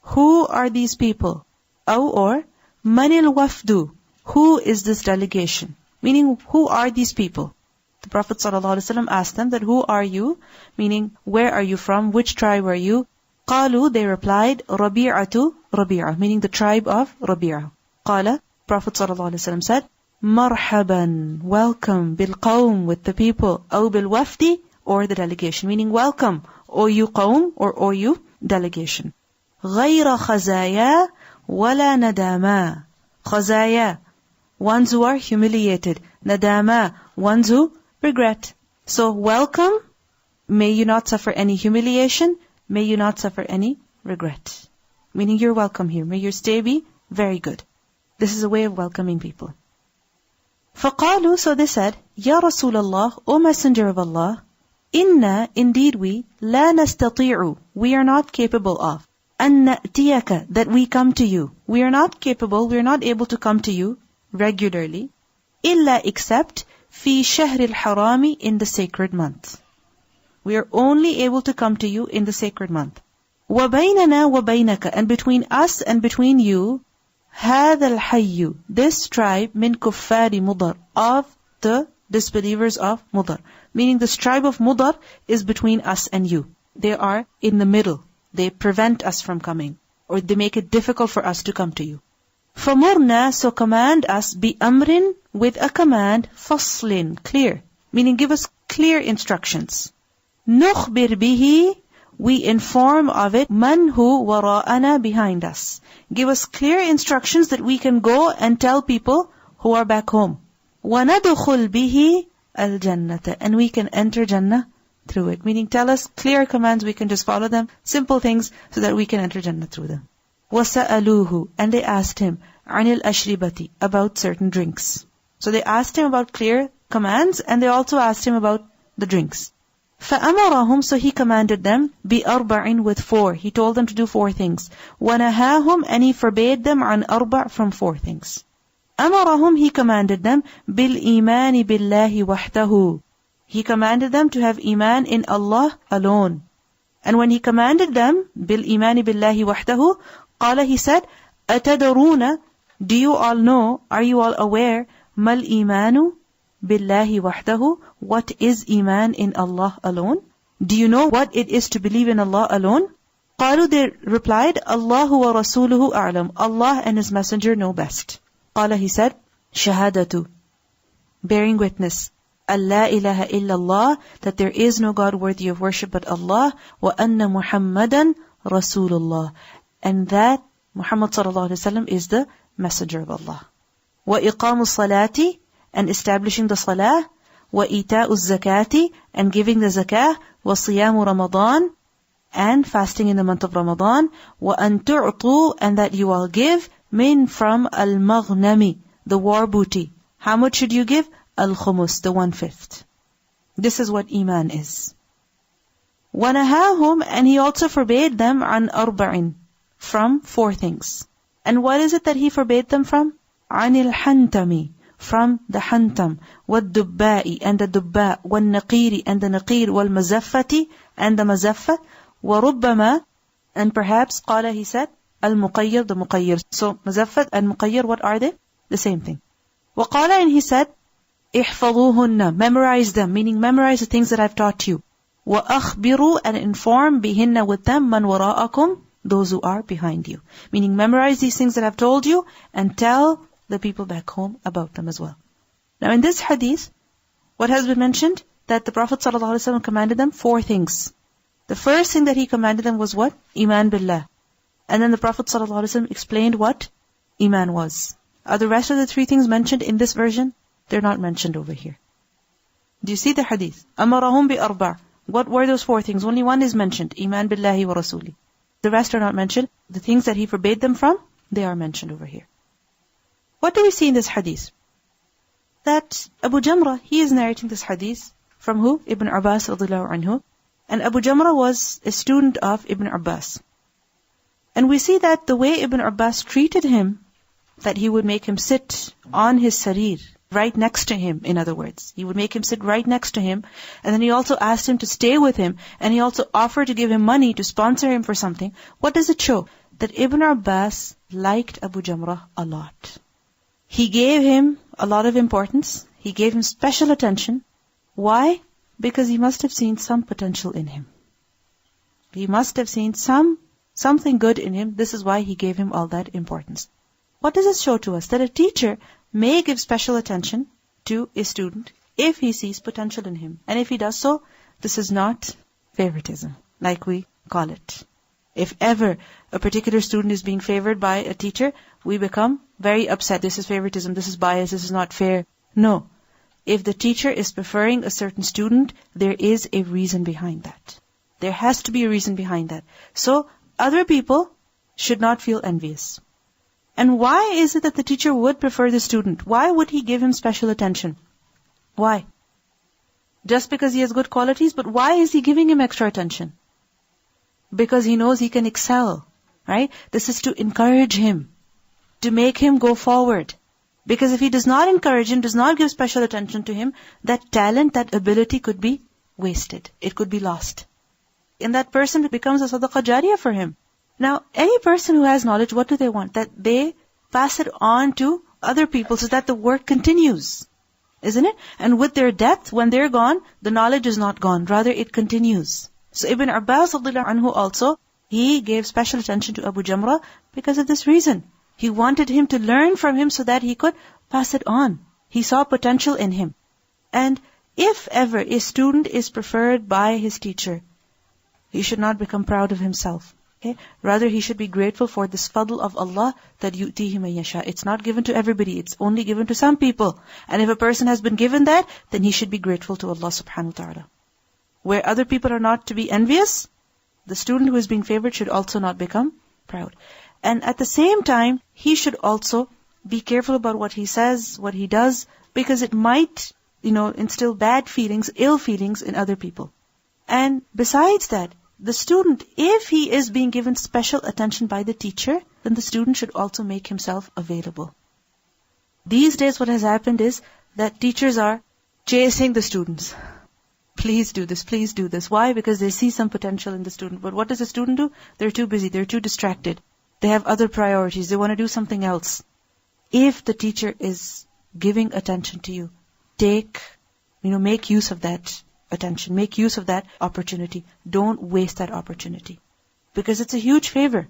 who are these people? Or من الوفد, who is this delegation? Meaning, who are these people? The Prophet صلى الله عليه وسلم asked them that, who are you? Meaning, where are you from? Which tribe are you? قالوا, they replied, ربيعة, ربيعة, meaning the tribe of Rabi'ah. قال, Prophet ﷺ said, مرحبا, welcome, بالقوم, with the people, أو بالوفد, or the delegation, meaning welcome, O you qawm, or O you delegation. غير خزايا ولا نداما. خزايا, ones who are humiliated. Nadama, ones who regret. So welcome, may you not suffer any humiliation, may you not suffer any regret. Meaning you're welcome here. May your stay be very good. This is a way of welcoming people. فَقَالُوا, so they said, Ya Rasulallah, O Messenger of Allah, Inna, indeed we, la nastati'u, we are not capable of, an na'tiyaka, that we come to you. We are not capable, we are not able to come to you regularly, illa except fi shahr al-harami, in the sacred month. We are only able to come to you in the sacred month. وَبَيْنَنَا وَبَيْنَكَ, and between us and between you, هَذَا الْحَيُّ, this tribe, min kuffari Mudar, of the disbelievers of Mudar. Meaning this tribe of Mudar is between us and you. They are in the middle. They prevent us from coming, or they make it difficult for us to come to you. فَمُرْنَا, so command us, بِأَمْرٍ, with a command, فَصْلٍ, clear. Meaning give us clear instructions. نُخْبِرْ بِهِ, we inform of it, man who wara'ana, behind us. Give us clear instructions that we can go and tell people who are back home. وَنَدْخُلْ بِهِ الْجَنَّةَ, and we can enter Jannah through it. Meaning tell us clear commands, we can just follow them, simple things, so that we can enter Jannah through them. وَسَأَلُوهُ, and they asked him, عَنِ الْأَشْرِبَةِ, about certain drinks. So they asked him about clear commands, and they also asked him about the drinks. فَأَمَرَهُمْ, so he commanded them, بِأَرْبَعٍ, with 4. He told them to do 4 things. وَنَهَاهُمْ, and he forbade them, عَنْ أَرْبَعٍ, from 4 things. أَمَرَهُمْ, he commanded them, بِالْإِيمَانِ بِاللَّهِ وَحْدَهُ. He commanded them to have iman in Allah alone. And when he commanded them, بِالْإِيمَانِ بِاللَّهِ وَحْدَهُ, قَالَ, he said, أَتَدَرُونَ, do you all know, are you all aware, مَا الْإِيمَانُ بِاللَّهِ وَحْدَهُ, what is iman in Allah alone? Do you know what it is to believe in Allah alone? قَالُوا, they replied, اللَّهُ وَرَسُولُهُ أَعْلَمُ, Allah and His Messenger know best. قَالَ, he said, شَهَادَةُ, bearing witness, Allah ilaha illallah, that there is no God worthy of worship but Allah, wa anna Muhammadan Rasulullah, and that Muhammad sallallahu alaihi wasallam is the messenger of Allah. Wa iqamu salati, and establishing the salah, wa ita'u zakati, and giving the zakah, wa siyamu Ramadan, and fasting in the month of Ramadan, wa an tu'tu, and that you all give, min, from al-maghnami, the war booty. How much should you give? Al-khumus, the 1/5. This is what iman is. وَنَهَاهُمْ, and he also forbade them, عَنْ أَرْبَعٍ, from 4 things. And what is it that he forbade them from? عَنِ الْحَنْتَمِ, from the hantam, وَالدُّبَّاءِ, and the dubba, وَالنَّقِيرِ, and the naqir, وَالْمَزَفَّةِ, and the mazaffah, وَرُبَّمَا, and perhaps, قَالَ, he said, al-muqayyir, the muqayyir. So, mazaffat and muqayyir, what are they? The same thing. وَقَالَ, and he said, احفظوهن, memorize them, meaning memorize the things that I've taught you. وَأَخْبِرُوا, and inform bihinna, with them, man wara'akum, those who are behind you. Meaning memorize these things that I've told you, and tell the people back home about them as well. Now in this hadith, what has been mentioned? That the Prophet ﷺ commanded them 4 things. The first thing that he commanded them was what? Iman billah. And then the Prophet ﷺ explained what iman was. Are the rest of the 3 things mentioned in this version? They're not mentioned over here. Do you see the hadith? أَمَرَهُمْ بِأَرْبَعٍ. What were those 4 things? Only one is mentioned. Iman billahi wa rasuli. The rest are not mentioned. The things that he forbade them from, they are mentioned over here. What do we see in this hadith? That Abu Jamrah, he is narrating this hadith from who? Ibn Abbas radhiyallahu anhu. And Abu Jamrah was a student of Ibn Abbas. And we see that the way Ibn Abbas treated him, that he would make him sit on his sarir, right next to him, in other words. He would make him sit right next to him, and then he also asked him to stay with him, and he also offered to give him money to sponsor him for something. What does it show? That Ibn Abbas liked Abu Jamrah a lot. He gave him a lot of importance. He gave him special attention. Why? Because he must have seen some potential in him. He must have seen something good in him. This is why he gave him all that importance. What does it show to us? That a teacher may give special attention to a student if he sees potential in him. And if he does so, this is not favoritism, like we call it. If ever a particular student is being favored by a teacher, we become very upset. This is favoritism, this is bias, this is not fair. No. If the teacher is preferring a certain student, there is a reason behind that. There has to be a reason behind that. So, other people should not feel envious. And why is it that the teacher would prefer the student? Why would he give him special attention? Why? Just because he has good qualities, but why is he giving him extra attention? Because he knows he can excel, right? This is to encourage him, to make him go forward. Because if he does not encourage him, does not give special attention to him, that talent, that ability could be wasted. It could be lost. And that person becomes a sadaqah jariyah for him. Now, any person who has knowledge, what do they want? That they pass it on to other people so that the work continues. Isn't it? And with their death, when they're gone, the knowledge is not gone. Rather, it continues. So Ibn Abbas anhu also, he gave special attention to Abu Jamrah because of this reason. He wanted him to learn from him so that he could pass it on. He saw potential in him. And if ever a student is preferred by his teacher, he should not become proud of himself. Okay? Rather, he should be grateful for this fadl of Allah that yu'tihi man yasha. It's not given to everybody. It's only given to some people. And if a person has been given that, then he should be grateful to Allah subhanahu wa ta'ala. Where other people are not to be envious, the student who is being favored should also not become proud. And at the same time, he should also be careful about what he says, what he does, because it might, instill bad feelings, ill feelings in other people. And besides that, the student, if he is being given special attention by the teacher, then the student should also make himself available. These days what has happened is that teachers are chasing the students. Please do this, please do this. Why? Because they see some potential in the student. But what does the student do? They're too busy, they're too distracted. They have other priorities, they want to do something else. If the teacher is giving attention to you, make use of that attention. Make use of that opportunity. Don't waste that opportunity. Because it's a huge favor.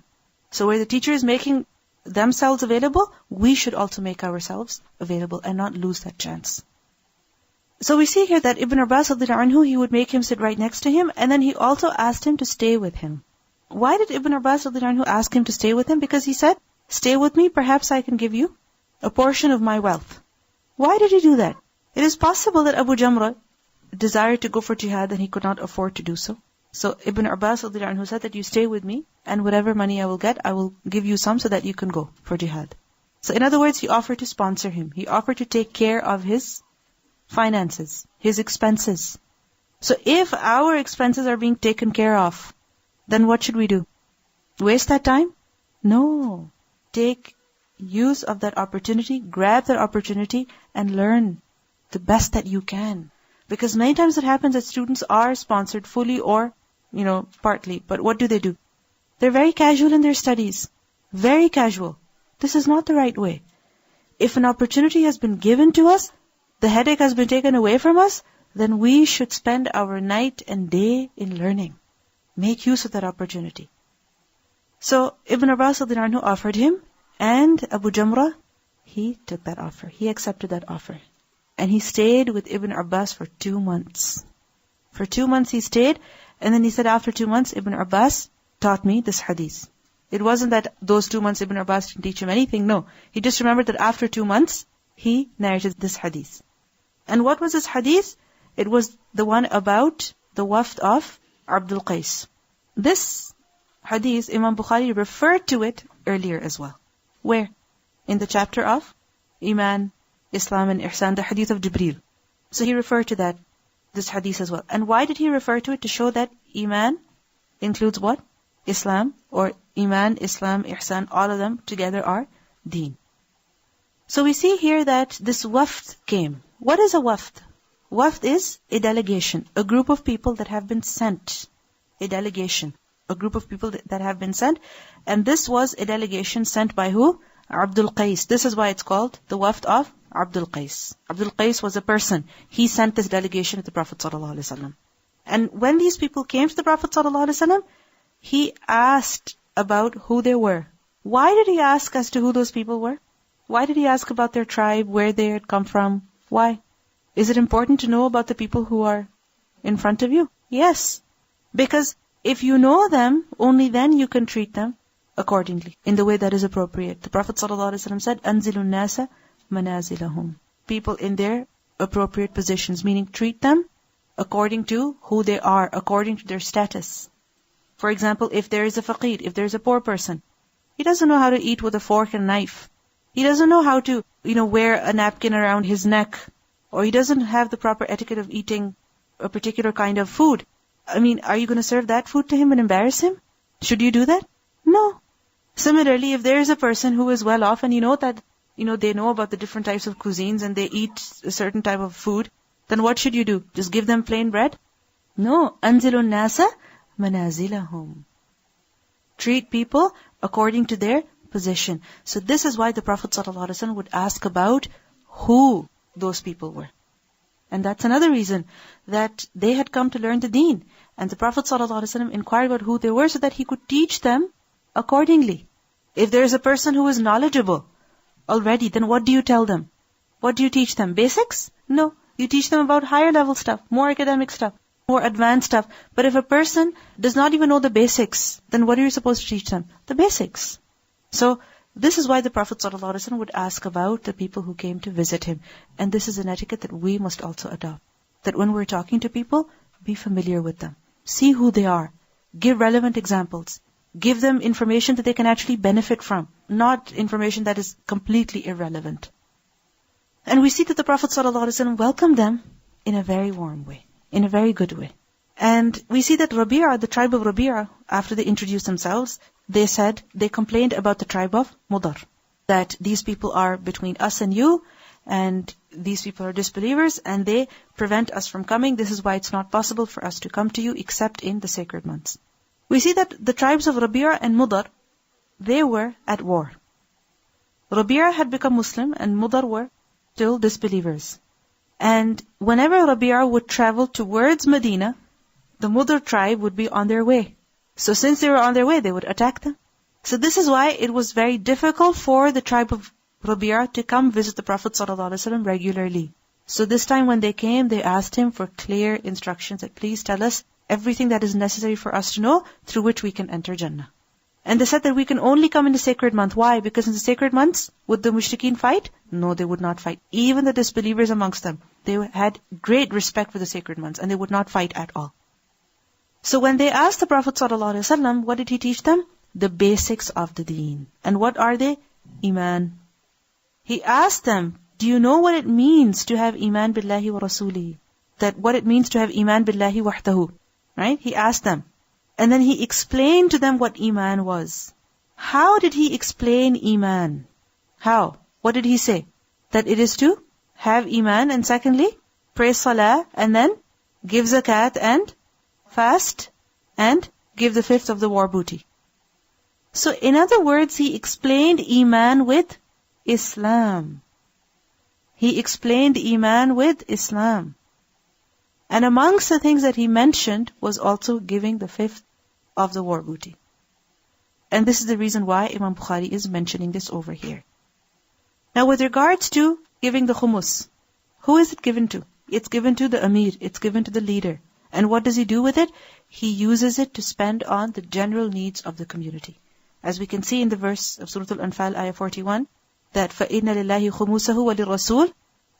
So where the teacher is making themselves available, we should also make ourselves available and not lose that chance. So we see here that Ibn Abbas anhu, he would make him sit right next to him, and then he also asked him to stay with him. Why did Ibn Abbas anhu ask him to stay with him? Because he said, stay with me, perhaps I can give you a portion of my wealth. Why did he do that? It is possible that Abu Jamrah desired to go for jihad and he could not afford to do so. So Ibn Abbas anhu said that you stay with me and whatever money I will get, I will give you some so that you can go for jihad. So in other words, he offered to sponsor him. He offered to take care of his finances, his expenses. So if our expenses are being taken care of, then what should we do? Waste that time? No. Take use of that opportunity, grab that opportunity and learn the best that you can. Because many times it happens that students are sponsored fully or, partly. But what do? They're very casual in their studies. Very casual. This is not the right way. If an opportunity has been given to us, the headache has been taken away from us, then we should spend our night and day in learning. Make use of that opportunity. So Ibn Abbas anhu offered him, and Abu Jamrah, he took that offer. He accepted that offer. And he stayed with Ibn Abbas for 2 months. For 2 months he stayed, and then he said after 2 months, Ibn Abbas taught me this hadith. It wasn't that those 2 months Ibn Abbas didn't teach him anything, no. He just remembered that after 2 months, he narrated this hadith. And what was this hadith? It was the one about the wafd of Abdul Qais. This hadith, Imam Bukhari referred to it earlier as well. Where? In the chapter of Iman, Islam and Ihsan, the hadith of Jibreel. So he referred to this hadith as well. And why did he refer to it? To show that Iman includes what? Islam, or Iman, Islam, Ihsan, all of them together are Deen. So we see here that this wafd came. What is a wafd? Wafd is a delegation, a group of people that have been sent. A delegation, a group of people that have been sent. And this was a delegation sent by who? Abdul Qais. This is why it's called the wafd of Abdul Qais. Abdul Qais was a person. He sent this delegation to the Prophet ﷺ. And when these people came to the Prophet ﷺ, he asked about who they were. Why did he ask as to who those people were? Why did he ask about their tribe, where they had come from? Why? Is it important to know about the people who are in front of you? Yes. Because if you know them, only then you can treat them accordingly, in the way that is appropriate. The Prophet ﷺ said, أَنزِلُ النَّاسَ مَنَازِلَهُم. People in their appropriate positions, meaning treat them according to who they are, according to their status. For example, if there is a faqir, if there is a poor person, He doesn't know how to eat with a fork and knife. He doesn't know how to, wear a napkin around his neck. Or he doesn't have the proper etiquette of eating a particular kind of food. Are you going to serve that food to him and embarrass him? Should you do that? No. Similarly, if there is a person who is well off and you know that, they know about the different types of cuisines and they eat a certain type of food, then what should you do? Just give them plain bread? No. Anzilun nasa manazilahum. Treat people according to their position. So this is why the Prophet ﷺ would ask about who those people were. And that's another reason that they had come to learn the deen. And the Prophet ﷺ inquired about who they were so that he could teach them accordingly. If there is a person who is knowledgeable already, then what do you tell them? What do you teach them? Basics? No. You teach them about higher level stuff, more academic stuff, more advanced stuff. But if a person does not even know the basics, then what are you supposed to teach them? The basics. So, this is why the Prophet ﷺ would ask about the people who came to visit him. And this is an etiquette that we must also adopt. That when we're talking to people, be familiar with them. See who they are. Give relevant examples. Give them information that they can actually benefit from, not information that is completely irrelevant. And we see that the Prophet ﷺ welcomed them in a very warm way, in a very good way. And we see that Rabi'a, the tribe of Rabi'a, after they introduced themselves, they complained about the tribe of Mudar, that these people are between us and you, and these people are disbelievers, and they prevent us from coming. This is why it's not possible for us to come to you except in the sacred months. We see that the tribes of Rabi'a and Mudar, they were at war. Rabi'a had become Muslim and Mudar were still disbelievers. And whenever Rabi'a would travel towards Medina, the Mudar tribe would be on their way. So since they were on their way, they would attack them. So this is why it was very difficult for the tribe of Rabi'a to come visit the Prophet ﷺ regularly. So this time when they came, they asked him for clear instructions that please tell us everything that is necessary for us to know through which we can enter Jannah. And they said that we can only come in the sacred month. Why? Because in the sacred months, would the mushrikeen fight? No, they would not fight. Even the disbelievers amongst them, they had great respect for the sacred months and they would not fight at all. So when they asked the Prophet ﷺ, what did he teach them? The basics of the deen. And what are they? Iman. He asked them, do you know what it means to have Iman billahi wa rasulihi? That what it means to have Iman billahi wahdahu. Right? He asked them. And then he explained to them what Iman was. How did he explain Iman? How? What did he say? That it is to have Iman and secondly, pray salah and then give zakat and fast and give the fifth of the war booty. So in other words, he explained Iman with Islam. He explained Iman with Islam. And amongst the things that he mentioned was also giving the fifth of the war booty. And this is the reason why Imam Bukhari is mentioning this over here. Now with regards to giving the khumus, who is it given to? It's given to the Amir, it's given to the leader. And what does he do with it? He uses it to spend on the general needs of the community. As we can see in the verse of Surah Al-Anfal, ayah 41, that فَإِنَّ لِلَّهِ خُمُسَهُ وَلِلرَّسُولِ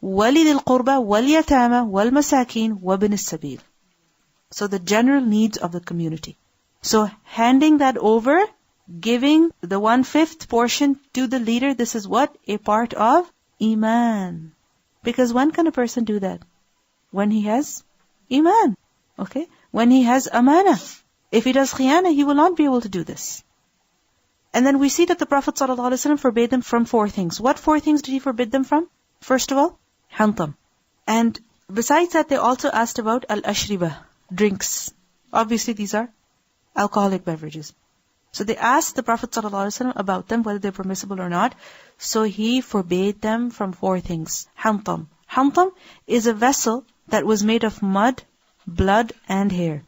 وَلِذِي الْقُرْبَى وَالْيَتَامَى وَالْمَسَاكِينَ وَابْنِ السَّبِيلِ. So the general needs of the community. So handing that over, giving the 1/5 portion to the leader, this is what? A part of Iman. Because when can a person do that? When he has Iman. Okay? When he has amana. If he does khiyana, he will not be able to do this. And then we see that the Prophet ﷺ forbade them from 4 things. What 4 things did he forbid them from? First of all, hantam. And besides that, they also asked about al-ashriba, drinks. Obviously, these are alcoholic beverages. So they asked the Prophet ﷺ about them, whether they're permissible or not. So he forbade them from 4 things. Hantam. Hantam is a vessel that was made of mud, blood, and hair.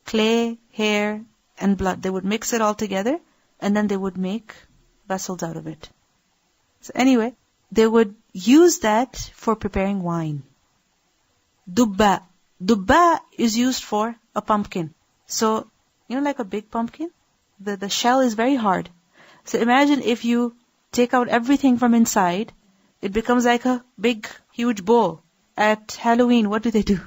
Clay, hair, and blood. They would mix it all together, and then they would make vessels out of it. So anyway, they would use that for preparing wine. Dubba. Dubba is used for a pumpkin. So, like a big pumpkin? The shell is very hard. So imagine if you take out everything from inside, it becomes like a big, huge bowl. At Halloween, what do?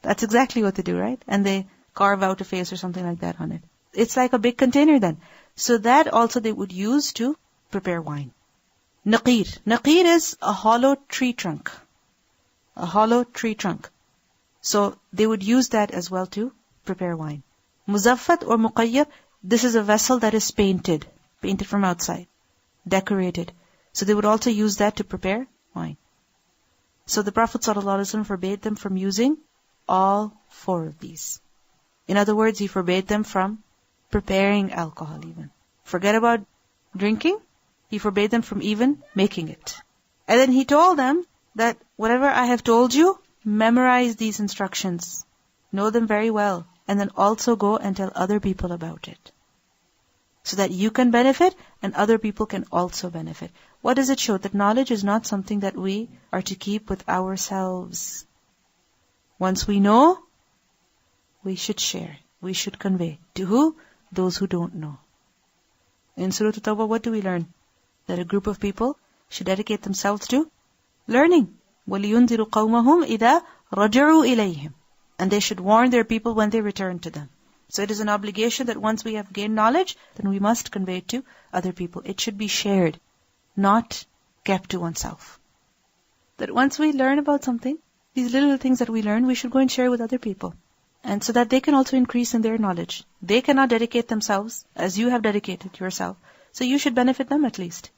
That's exactly what they do, right? And they carve out a face or something like that on it. it's like a big container then. So that also they would use to prepare wine. Naqir. Naqir is a hollow tree trunk. A hollow tree trunk. So they would use that as well to prepare wine. Muzaffat or muqayyab, this is a vessel that is painted from outside, decorated. So they would also use that to prepare wine. So the Prophet ﷺ forbade them from using all 4 of these. In other words, he forbade them from preparing alcohol even. Forget about drinking. He forbade them from even making it. And then he told them that whatever I have told you, memorize these instructions. Know them very well. And then also go and tell other people about it. So that you can benefit and other people can also benefit. What does it show? That knowledge is not something that we are to keep with ourselves. Once we know, we should share. We should convey. To who? Those who don't know. In Surah At-Tawbah, what do we learn? That a group of people should dedicate themselves to learning. وَلِيُنذِرُ قَوْمَهُمْ إِذَا رَجَعُوا إِلَيْهِمْ. And they should warn their people when they return to them. So it is an obligation that once we have gained knowledge, then we must convey it to other people. It should be shared, not kept to oneself. That once we learn about something, these little things that we learn, we should go and share with other people. And so that they can also increase in their knowledge. They cannot dedicate themselves as you have dedicated yourself. So you should benefit them at least.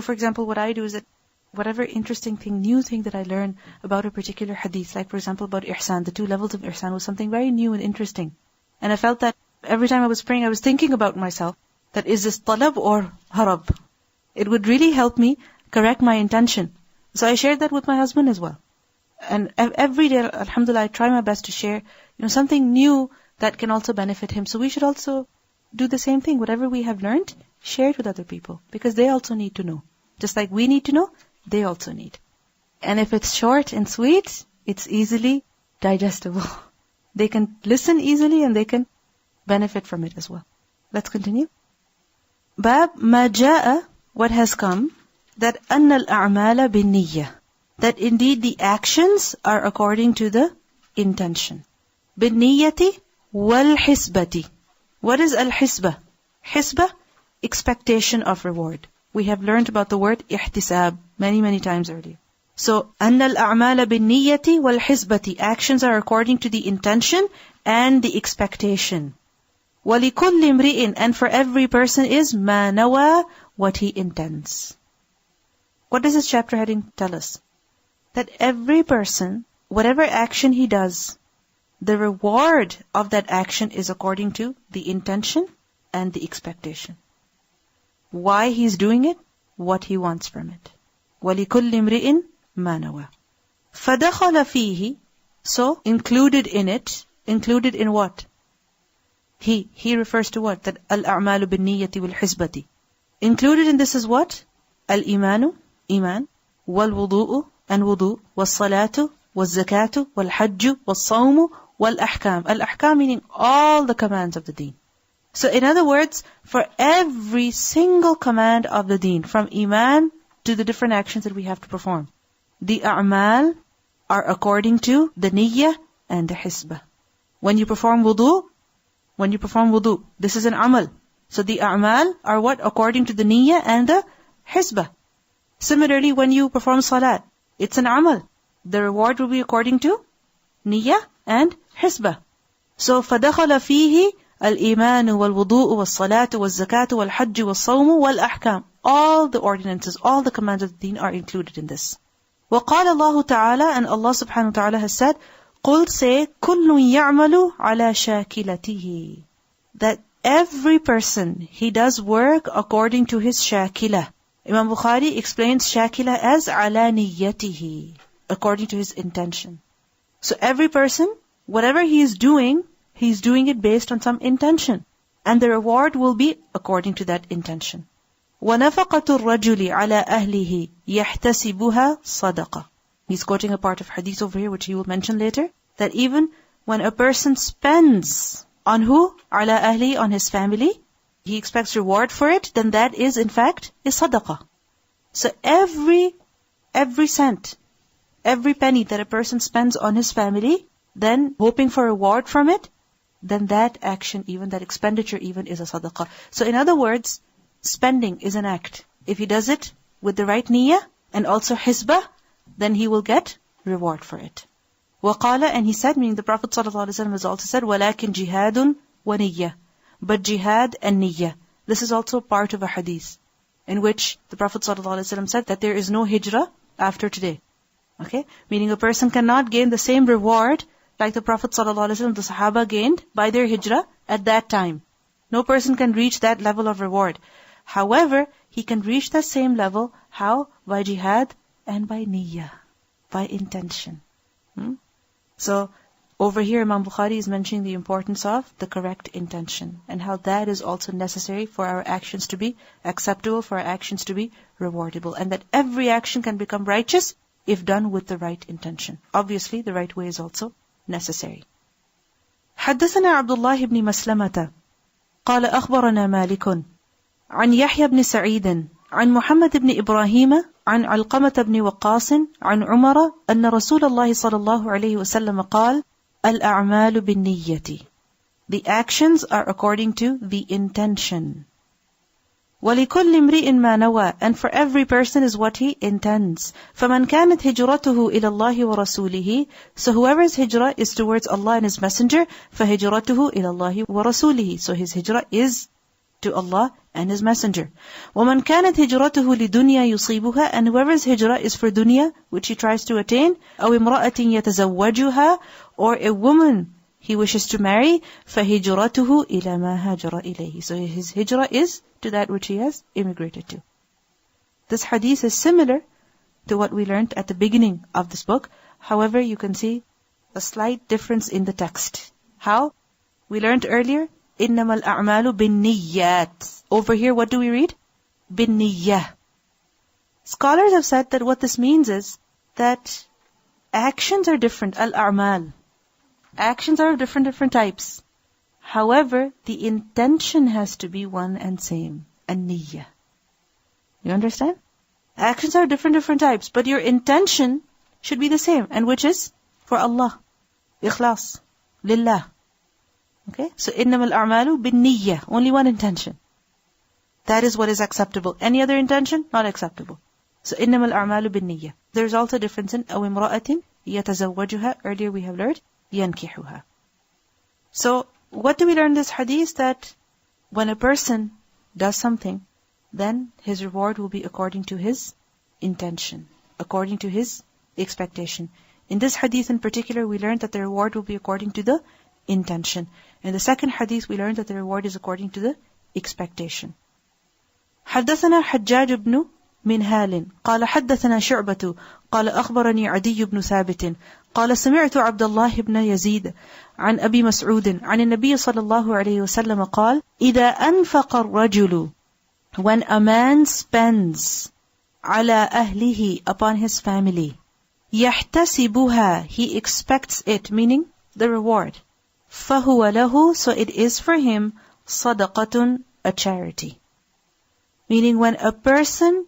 For example, what I do is that whatever interesting thing, new thing that I learn about a particular hadith, like for example about ihsan, the 2 levels of ihsan was something very new and interesting. And I felt that every time I was praying, I was thinking about myself, that is this talab or harab? It would really help me correct my intention. So I shared that with my husband as well. And every day, alhamdulillah, I try my best to share, something new that can also benefit him. So we should also do the same thing. Whatever we have learned, share it with other people. Because they also need to know. Just like we need to know, they also need. And if it's short and sweet, it's easily digestible. They can listen easily and they can benefit from it as well. Let's continue. Bab ma jaa, what has come, that anna al-a'mala bin-niyyah, that indeed the actions are according to the intention. Bin-niyyati wal-hisbati. What is al-hisbah? Hisbah, expectation of reward. We have learned about the word ihtisab many times earlier. So, أَنَّ الْأَعْمَالَ بِالنِّيَّةِ وَالْحِسْبَةِ, actions are according to the intention and the expectation. وَلِكُلِّ امْرِئٍ, and for every person is مَا نَوَى, what he intends. What does this chapter heading tell us? That every person, whatever action he does, the reward of that action is according to the intention and the expectation. Why he's doing it, what he wants from it. وَلِكُلِّ امْرِئٍ مَا نَوَى. فَدَخَلَ فِيهِ, so included in it, included in what? He refers to what? That al-a'malu bin-niyyati wal-hisbati. Included in this is what? Al-imanu, iman, wal-wudu'u, and wudu, wal-salatu, wal-zakatu, wal-hajju, wal-sawmu, wal-ahkam. Al-ahkam meaning all the commands of the deen. So in other words, for every single command of the deen, from iman to the different actions that we have to perform, the a'mal are according to the niyyah and the hisbah. When you perform wudu, this is an amal. So the a'mal are what? According to the niyyah and the hisbah. Similarly, when you perform salat, it's an amal. The reward will be according to niyyah and hisbah. So فَدَخَلَ فِيهِ الْإِيمَانُ وَالْوُضُوءُ وَالصَّلَاةُ وَالزَّكَاةُ وَالْحَجُّ وَالصَّوْمُ وَالْأَحْكَامُ. All the ordinances, all the commands of the deen are included in this. وَقَالَ اللَّهُ تَعَالَى, and Allah subhanahu wa ta'ala has said, قُلْ say, كُلٌّ يَعْمَلُ عَلَى شَاكِلَتِهِ, that every person, he does work according to his shakilah. Imam Bukhari explains shakilah as عَلَى نِيَّتِهِ, according to his intention. So every person, whatever he is doing, he's doing it based on some intention. And the reward will be according to that intention. وَنَفَقَةُ الرَّجُلِ عَلَى أَهْلِهِ يَحْتَسِبُهَا صَدَقَةً. He's quoting a part of hadith over here, which he will mention later, that even when a person spends on who? عَلى أَهْلِهِ, on his family, he expects reward for it, then that is in fact is sadaqah. So every cent, every penny that a person spends on his family, then hoping for reward from it, then that action even, that expenditure even is a sadaqah. So in other words, spending is an act. If he does it with the right niyyah and also hisbah, then he will get reward for it. وَقَالَ, and he said, meaning the Prophet ﷺ has also said, وَلَكِنْ جِهَادٌ وَنِيَّةٌ, but jihad and niyyah. This is also part of a hadith in which the Prophet ﷺ said that there is no hijrah after today. Okay? Meaning a person cannot gain the same reward like the Prophet ﷺ, the Sahaba gained by their hijrah at that time. No person can reach that level of reward. However, he can reach that same level. How? By jihad and by niyyah, by intention. So, over here Imam Bukhari is mentioning the importance of the correct intention and how that is also necessary for our actions to be acceptable, for our actions to be rewardable, and that every action can become righteous if done with the right intention. Obviously, the right way is also necessary. حدثنا عبد الله بن مسلمة قال أخبرنا مالك عن يحيى بن سعيد عن محمد بن إبراهيم عن علقمة بن وقاص عن عمر أن رسول الله صلى الله عليه وسلم قال الأعمال بالنية. The actions are according to the intention. وَلِكُلِّ امْرِئٍ مَا نَوَى, and for every person is what he intends. فَمَنْ كَانَتْ هِجْرَتُهُ إِلَى اللَّهِ وَرَسُولِهِ, so whoever's hijrah is towards Allah and His Messenger, فَهِجْرَتُهُ إِلَى اللَّهِ وَرَسُولِهِ, so his hijrah is to Allah and His Messenger. وَمَنْ كَانَتْ هِجْرَتُهُ لِدُنْيَا يُصِيبُهَا, and whoever's hijrah is for dunya, which he tries to attain, أَوْ امْرَأَةٍ يَتَزَوَّجُهَا, or a woman he wishes to marry, فَهِجْرَتُهُ إِلَى مَا هَاجَرَ إِلَيْهِ, so his hijrah is to that which he has immigrated to. This hadith is similar to what we learned at the beginning of this book. However, you can see a slight difference in the text. How? We learned earlier, إِنَّمَا الْأَعْمَالُ بِالنِّيَّاتِ. Over here, what do we read? بِالنِّيَّةِ. Scholars have said that what this means is that actions are different. Al-a'mal. Actions are of different types. However, the intention has to be one and same. An-niyyah. You understand? Actions are different types, but your intention should be the same. And which is? For Allah. Ikhlas. Lillah. Okay? So, إِنَّمَا الْأَعْمَالُ بِالنِّيَّةِ. Only one intention. That is what is acceptable. Any other intention? Not acceptable. So, إِنَّمَا الْأَعْمَالُ بِالنِّيَّةِ. There is also a difference in أَوْ امْرَأَةٍ يَتَزَوَّجُهَا. Earlier we have learned يَنْكِحُهَا. So, what do we learn in this hadith? That when a person does something, then his reward will be according to his intention, according to his expectation. In this hadith in particular, we learned that the reward will be according to the intention. In the second hadith, we learned that the reward is according to the expectation. حدثنا حجاج بن منهال قال حدثنا شعبة قال أخبرني عدي بن ثابت قال سمعت عبد الله بن يزيد عن أبي مسعود عن النبي صلى الله عليه وسلم قال إذا أنفق الرجل, when a man spends على أهله, upon his family, يحتسبها, he expects it, meaning the reward, فهو له, so it is for him, صدقة, a charity. Meaning when a person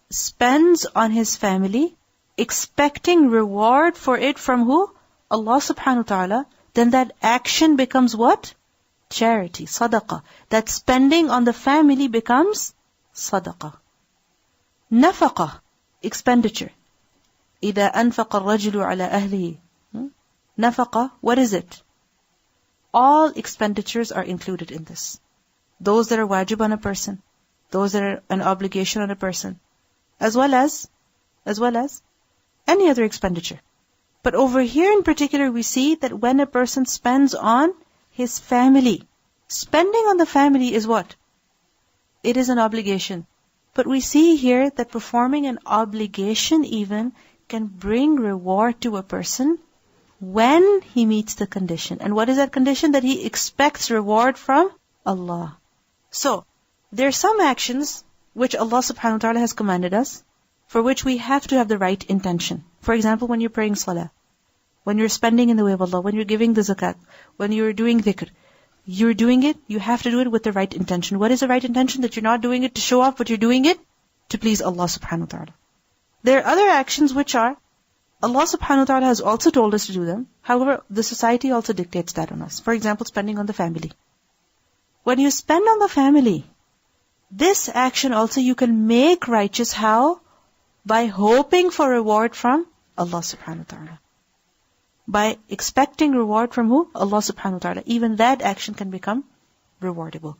spends on his family, expecting reward for it from who? Allah subhanahu wa ta'ala, then that action becomes what? Charity, sadaqah. That spending on the family becomes sadaqah. Nafaqah, expenditure. إِذَا أَنفَقَ الرَّجُلُ عَلَى أَهْلِهِ. Nafaqah, what is it? All expenditures are included in this. Those that are wajib on a person, those that are an obligation on a person, as well as any other expenditure. But over here in particular, we see that when a person spends on his family, spending on the family is what? It is an obligation. But we see here that performing an obligation even can bring reward to a person when he meets the condition. And what is that condition? That he expects reward from Allah. So, there are some actions which Allah subhanahu wa ta'ala has commanded us, for which we have to have the right intention. For example, when you're praying salah, when you're spending in the way of Allah, when you're giving the zakat, when you're doing dhikr, you're doing it, you have to do it with the right intention. What is the right intention? That you're not doing it to show off, but you're doing it to please Allah subhanahu wa ta'ala. There are other actions which are Allah subhanahu wa ta'ala has also told us to do them. However, the society also dictates that on us. For example, spending on the family. When you spend on the family, this action also you can make righteous. How? By hoping for reward from Allah subhanahu wa ta'ala. By expecting reward from who? Allah subhanahu wa ta'ala. Even that action can become rewardable.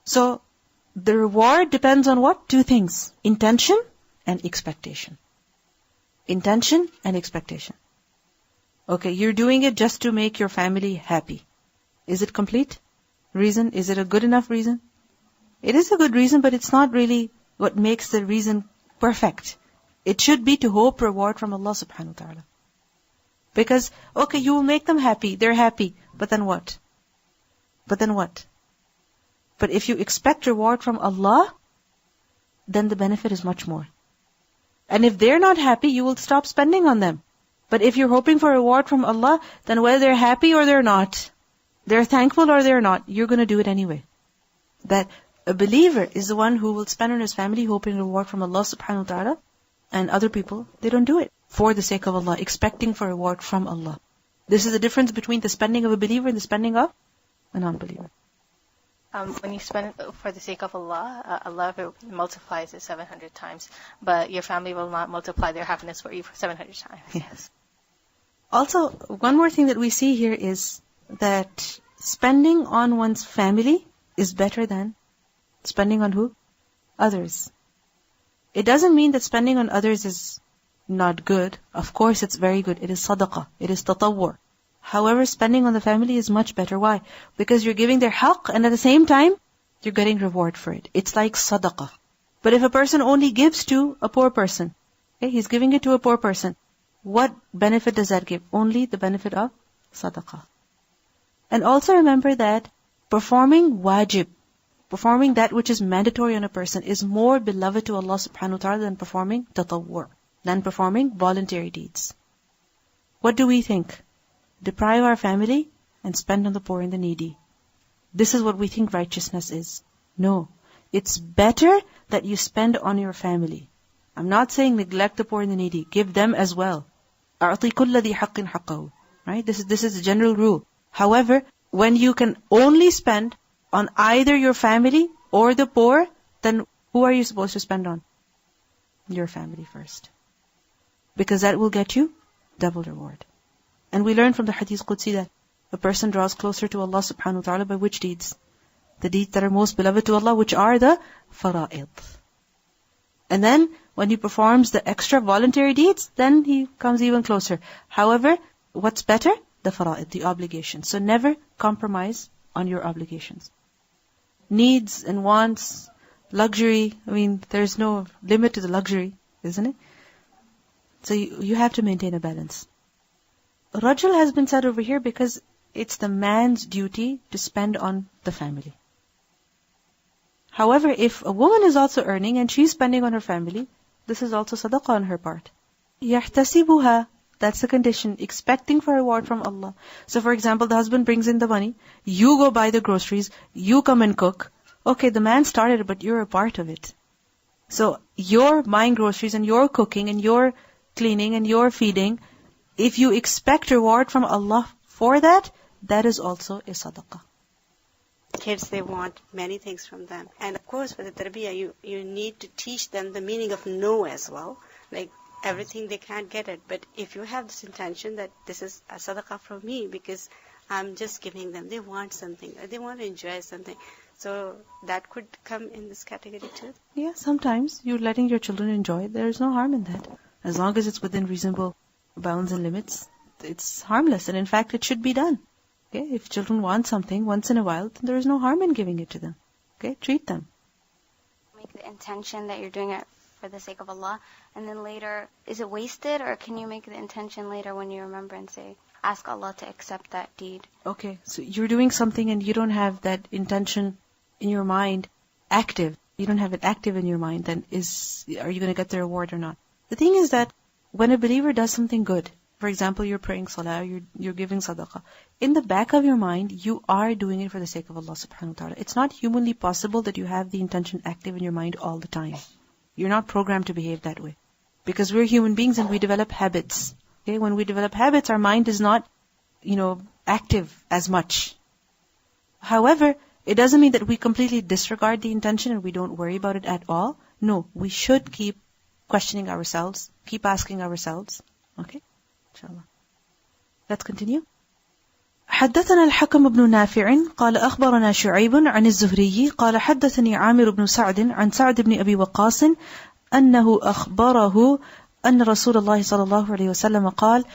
So, the reward depends on what? Two things. Intention and expectation. Intention and expectation. Okay, you're doing it just to make your family happy. Is it complete reason? Is it a good enough reason? It is a good reason, but it's not really what makes the reason perfect. It should be to hope reward from Allah subhanahu wa ta'ala. Because, okay, you will make them happy, they're happy, but then what? But then what? But if you expect reward from Allah, then the benefit is much more. And if they're not happy, you will stop spending on them. But if you're hoping for reward from Allah, then whether they're happy or they're not, they're thankful or they're not, you're going to do it anyway. That a believer is the one who will spend on his family hoping reward from Allah subhanahu wa ta'ala, and other people, they don't do it for the sake of Allah, expecting for reward from Allah. This is the difference between the spending of a believer and the spending of a non-believer. When you spend for the sake of Allah, Allah multiplies it 700 times, but your family will not multiply their happiness for you for 700 times. Yes. Also, one more thing that we see here is that spending on one's family is better than spending on who? Others. It doesn't mean that spending on others is not good. Of course, it's very good. It is sadaqah. It is tatawwur. However, spending on the family is much better. Why? Because you're giving their haqq, and at the same time, you're getting reward for it. It's like sadaqah. But if a person only gives to a poor person, okay, he's giving it to a poor person, what benefit does that give? Only the benefit of sadaqah. And also remember that performing wajib, performing that which is mandatory on a person, is more beloved to Allah subhanahu wa ta'ala than performing tatawwur, than performing voluntary deeds. What do we think? Deprive our family and spend on the poor and the needy. This is what we think righteousness is. No. It's better that you spend on your family. I'm not saying neglect the poor and the needy. Give them as well. أَعْطِ كُلَّ ذِي حَقٍّ حَقَّهُ. Right? This is a general rule. However, when you can only spend on either your family or the poor, then who are you supposed to spend on? Your family first. Because that will get you double reward. And we learn from the Hadith Qudsi that a person draws closer to Allah subhanahu wa ta'ala by which deeds? The deeds that are most beloved to Allah, which are the fara'id. And then, when he performs the extra voluntary deeds, then he comes even closer. However, what's better? The fara'id, the obligations. So never compromise on your obligations. Needs and wants, luxury, there's no limit to the luxury, isn't it? So you have to maintain a balance. Rajul has been said over here because it's the man's duty to spend on the family. However, if a woman is also earning and she's spending on her family, this is also sadaqah on her part. يَحْتَسِبُهَا. That's the condition, expecting for reward from Allah. So for example, the husband brings in the money, you go buy the groceries, you come and cook. Okay, the man started it, but you're a part of it. So you're buying groceries and you're cooking and you're cleaning and you're feeding. If you expect reward from Allah for that, that is also a sadaqah. Kids, they want many things from them. And of course, for the tarbiyah, you need to teach them the meaning of no as well. Like, everything they can't get it. But if you have this intention that this is a sadaqah from me because I'm just giving them, they want something, they want to enjoy something. So that could come in this category too? Yeah, sometimes you're letting your children enjoy. There is no harm in that. As long as it's within reasonable bounds and limits, it's harmless. And in fact, it should be done. Okay, if children want something once in a while, then there is no harm in giving it to them. Okay, treat them. Make the intention that you're doing it for the sake of Allah, and then later, is it wasted, or can you make the intention later when you remember and say, ask Allah to accept that deed? Okay, so you're doing something and you don't have that intention in your mind active. You don't have it active in your mind, then are you going to get the reward or not? The thing is that when a believer does something good, for example, you're praying salah, you're giving sadaqah, in the back of your mind, you are doing it for the sake of Allah subhanahu wa ta'ala. It's not humanly possible that you have the intention active in your mind all the time. You're not programmed to behave that way. Because we're human beings and we develop habits. Okay, when we develop habits, our mind is not, active as much. However, it doesn't mean that we completely disregard the intention and we don't worry about it at all. No, we should keep questioning ourselves, keep asking ourselves. Okay? Inshallah. Let's continue. حدثنا الحكم بن نافع قال أخبرنا شعيب عن الزهري قال حدثني عامر بن سعد عن سعد بن أبي وقاص أنه أخبره أن رسول الله صلى الله عليه وسلم قال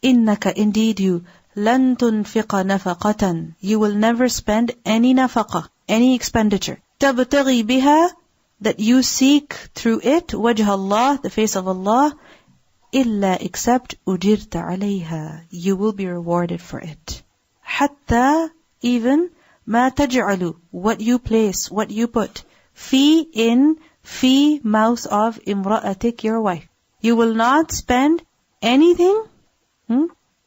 إنك indeed you لن تنفق نفقة, you will never spend any نفقة, any expenditure, تبتغي بها, that you seek through it وجه الله, the face of Allah, إلا except أجرت عليها, you will be rewarded for it. حتى, even, ما تجعل, what you place, what you put, في, in, في, mouth of امرأتك, your wife. You will not spend anything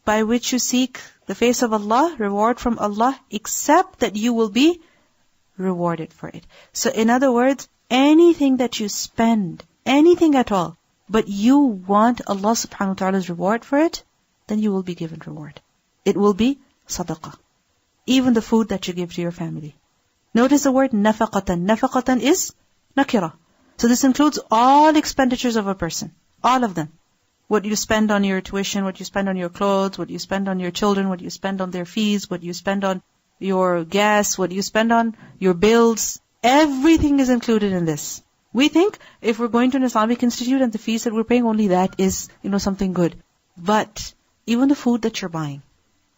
by which you seek the face of Allah, reward from Allah, except that you will be rewarded for it. So in other words, anything that you spend, anything at all, but you want Allah subhanahu wa ta'ala's reward for it, then you will be given reward. It will be sadaqah. Even the food that you give to your family. Notice the word nafaqatan. Nafaqatan is nakira. So this includes all expenditures of a person. All of them. What you spend on your tuition, what you spend on your clothes, what you spend on your children, what you spend on their fees, what you spend on your gas, what you spend on your bills. Everything is included in this. We think if we're going to an Islamic institute and the fees that we're paying, only that is, something good. But even the food that you're buying,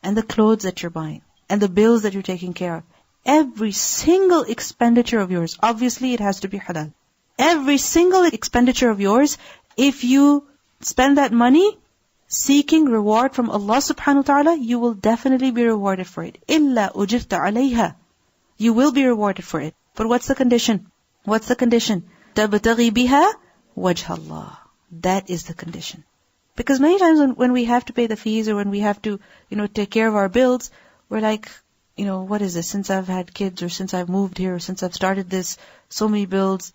and the clothes that you're buying, and the bills that you're taking care of, every single expenditure of yours, obviously it has to be halal. Every single expenditure of yours, if you spend that money seeking reward from Allah subhanahu wa ta'ala, you will definitely be rewarded for it. إِلَّا أُجِرْتَ عَلَيْهَا, you will be rewarded for it. But what's the condition? What's the condition? تَبْتَغِي بِهَا وَجْهَ اللَّهِ. That is the condition. Because many times when we have to pay the fees or when we have to, take care of our bills, we're like, what is this? Since I've had kids or since I've moved here or since I've started this, so many bills.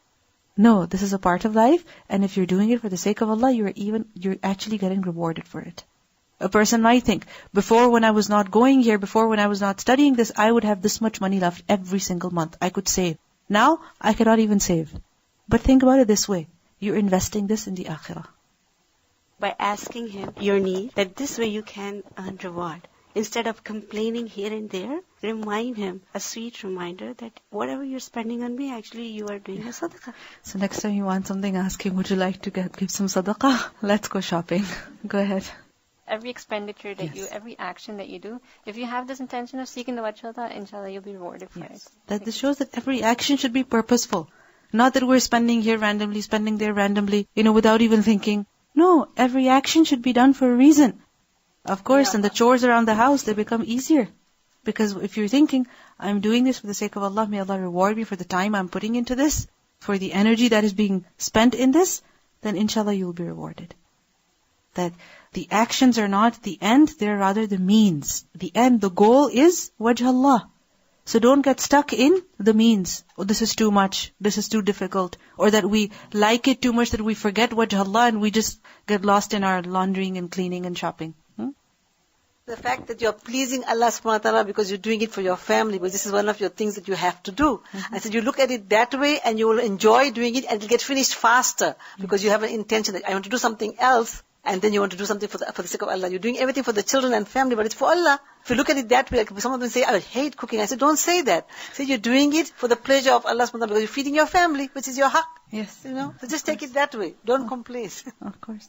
No, this is a part of life, and if you're doing it for the sake of Allah, you're actually getting rewarded for it. A person might think, before when I was not going here, before when I was not studying this, I would have this much money left every single month. I could save. Now, I cannot even save. But think about it this way. You're investing this in the akhirah. By asking him your need, that this way you can earn reward. Instead of complaining here and there, remind him, a sweet reminder that whatever you're spending on me, actually you are doing a sadaqah. So next time you want something, ask him, would you like to give some sadaqah? Let's go shopping. Go ahead. Every expenditure that every action that you do, if you have this intention of seeking the wajh of Allah, inshallah you'll be rewarded for it. That this shows that every action should be purposeful. Not that we're spending here randomly, spending there randomly, without even thinking. No, every action should be done for a reason. Of course, and the chores around the house, they become easier. Because if you're thinking, I'm doing this for the sake of Allah, may Allah reward me for the time I'm putting into this, for the energy that is being spent in this, then inshallah you'll be rewarded. That the actions are not the end, they're rather the means. The end, the goal is wajh Allah. So don't get stuck in the means. Oh, this is too much, this is too difficult, or that we like it too much that we forget wajh Allah and we just get lost in our laundering and cleaning and shopping. The fact that you're pleasing Allah subhanahu wa ta'ala because you're doing it for your family, because this is one of your things that you have to do. I said you look at it that way and you will enjoy doing it and it'll get finished faster because you have an intention that I want to do something else and then you want to do something for the sake of Allah. You're doing everything for the children and family, but it's for Allah. If you look at it that way, like some of them say, I hate cooking. I said, don't say that. Say you're doing it for the pleasure of Allah subhanahu wa ta'ala because you're feeding your family, which is your haqq. Yes. So just take it that way. Don't complain. Of course.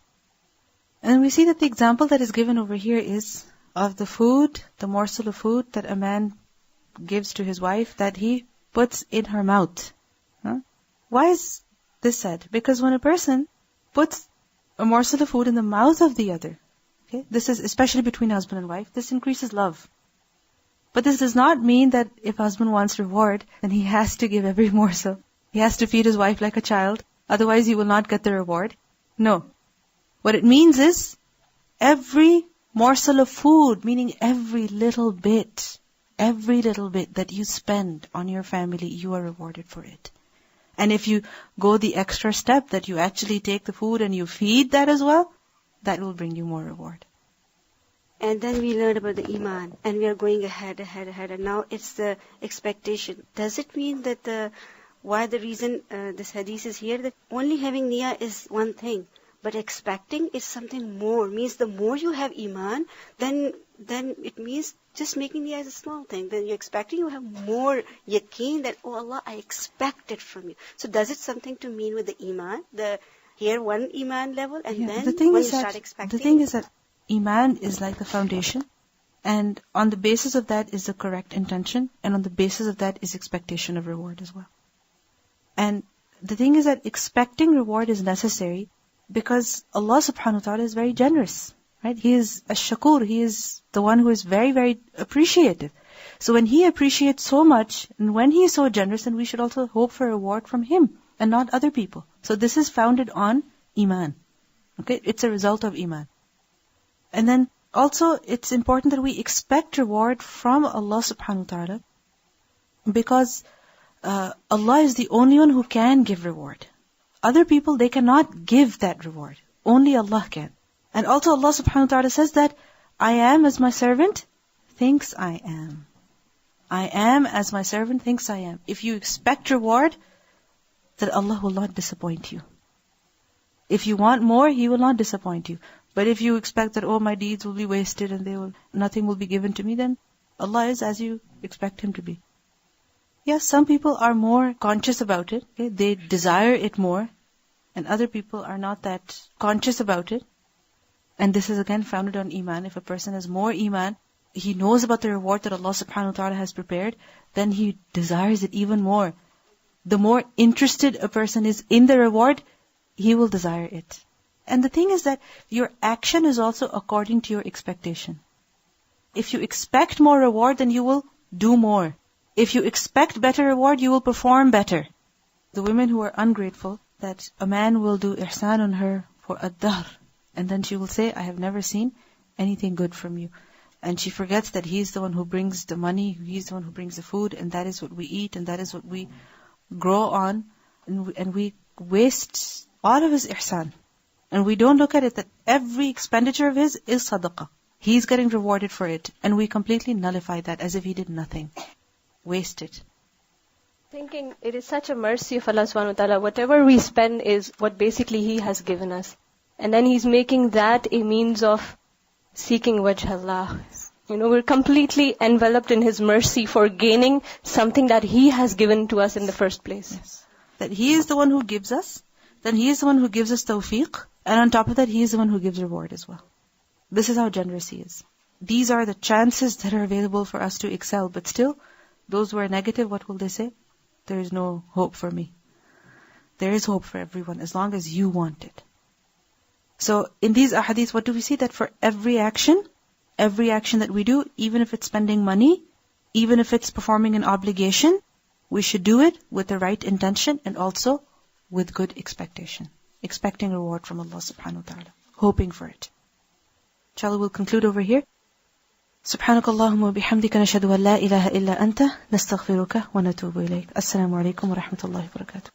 And we see that the example that is given over here is of the food, the morsel of food that a man gives to his wife that he puts in her mouth. Why is this said? Because when a person puts a morsel of food in the mouth of the other, this is especially between husband and wife, this increases love. But this does not mean that if husband wants reward, then he has to give every morsel. He has to feed his wife like a child, otherwise he will not get the reward. No. What it means is, every morsel of food, meaning every little bit that you spend on your family, you are rewarded for it. And if you go the extra step that you actually take the food and you feed that as well, that will bring you more reward. And then we learned about the iman, and we are going ahead, and now it's the expectation. Does it mean that why the reason this hadith is here, that only having niyyah is one thing, but expecting is something more? Means the more you have iman, then it means just making niyyah is a small thing. Then you're expecting, you have more yaqeen that, oh Allah, I expect it from you. So does it something to mean with the iman? Here one iman level, and then when you start expecting. The thing is that iman is like the foundation, and on the basis of that is the correct intention, and on the basis of that is expectation of reward as well. And the thing is that expecting reward is necessary because Allah subhanahu wa ta'ala is very generous, right? He is ash-shakur, He is the one who is very, very appreciative. So when He appreciates so much, and when He is so generous, then we should also hope for reward from Him and not other people. So this is founded on iman. Okay, it's a result of iman. And then also it's important that we expect reward from Allah subhanahu wa ta'ala, because Allah is the only one who can give reward. Other people, they cannot give that reward. Only Allah can. And also Allah subhanahu wa ta'ala says that I am as my servant thinks I am. I am as my servant thinks I am. If you expect reward, then Allah will not disappoint you. If you want more, He will not disappoint you. But if you expect that, oh, my deeds will be wasted and nothing will be given to me, then Allah is as you expect Him to be. Yes, some people are more conscious about it. Okay? They desire it more. And other people are not that conscious about it. And this is again founded on iman. If a person has more iman, he knows about the reward that Allah subhanahu wa ta'ala has prepared, then he desires it even more. The more interested a person is in the reward, he will desire it. And the thing is that your action is also according to your expectation. If you expect more reward, then you will do more. If you expect better reward, you will perform better. The women who are ungrateful, that a man will do ihsan on her for ad-dahr, and then she will say, I have never seen anything good from you. And she forgets that He is the one who brings the money, He is the one who brings the food, and that is what we eat, and that is what we grow on, and we waste all of His ihsan. And we don't look at it that every expenditure of His is sadaqah. He's getting rewarded for it, and we completely nullify that as if He did nothing. Waste it. Thinking it is such a mercy of Allah subhanahu wa ta'ala, whatever we spend is what basically He has given us. And then He's making that a means of seeking wajh Allah. We're completely enveloped in His mercy for gaining something that He has given to us in the first place. Yes. That He is the one who gives us, then He is the one who gives us tawfiq, and on top of that, He is the one who gives reward as well. This is how generous He is. These are the chances that are available for us to excel, but still, those who are negative, what will they say? There is no hope for me. There is hope for everyone as long as you want it. So in these ahadith, what do we see? That for every action that we do, even if it's spending money, even if it's performing an obligation, we should do it with the right intention and also with good expectation. Expecting reward from Allah subhanahu wa ta'ala. Hoping for it. Inshallah, we'll conclude over here. سبحانك اللهم وبحمدك نشهد أن لا إله إلا أنت نستغفرك ونتوب إليك. السلام عليكم ورحمة الله وبركاته.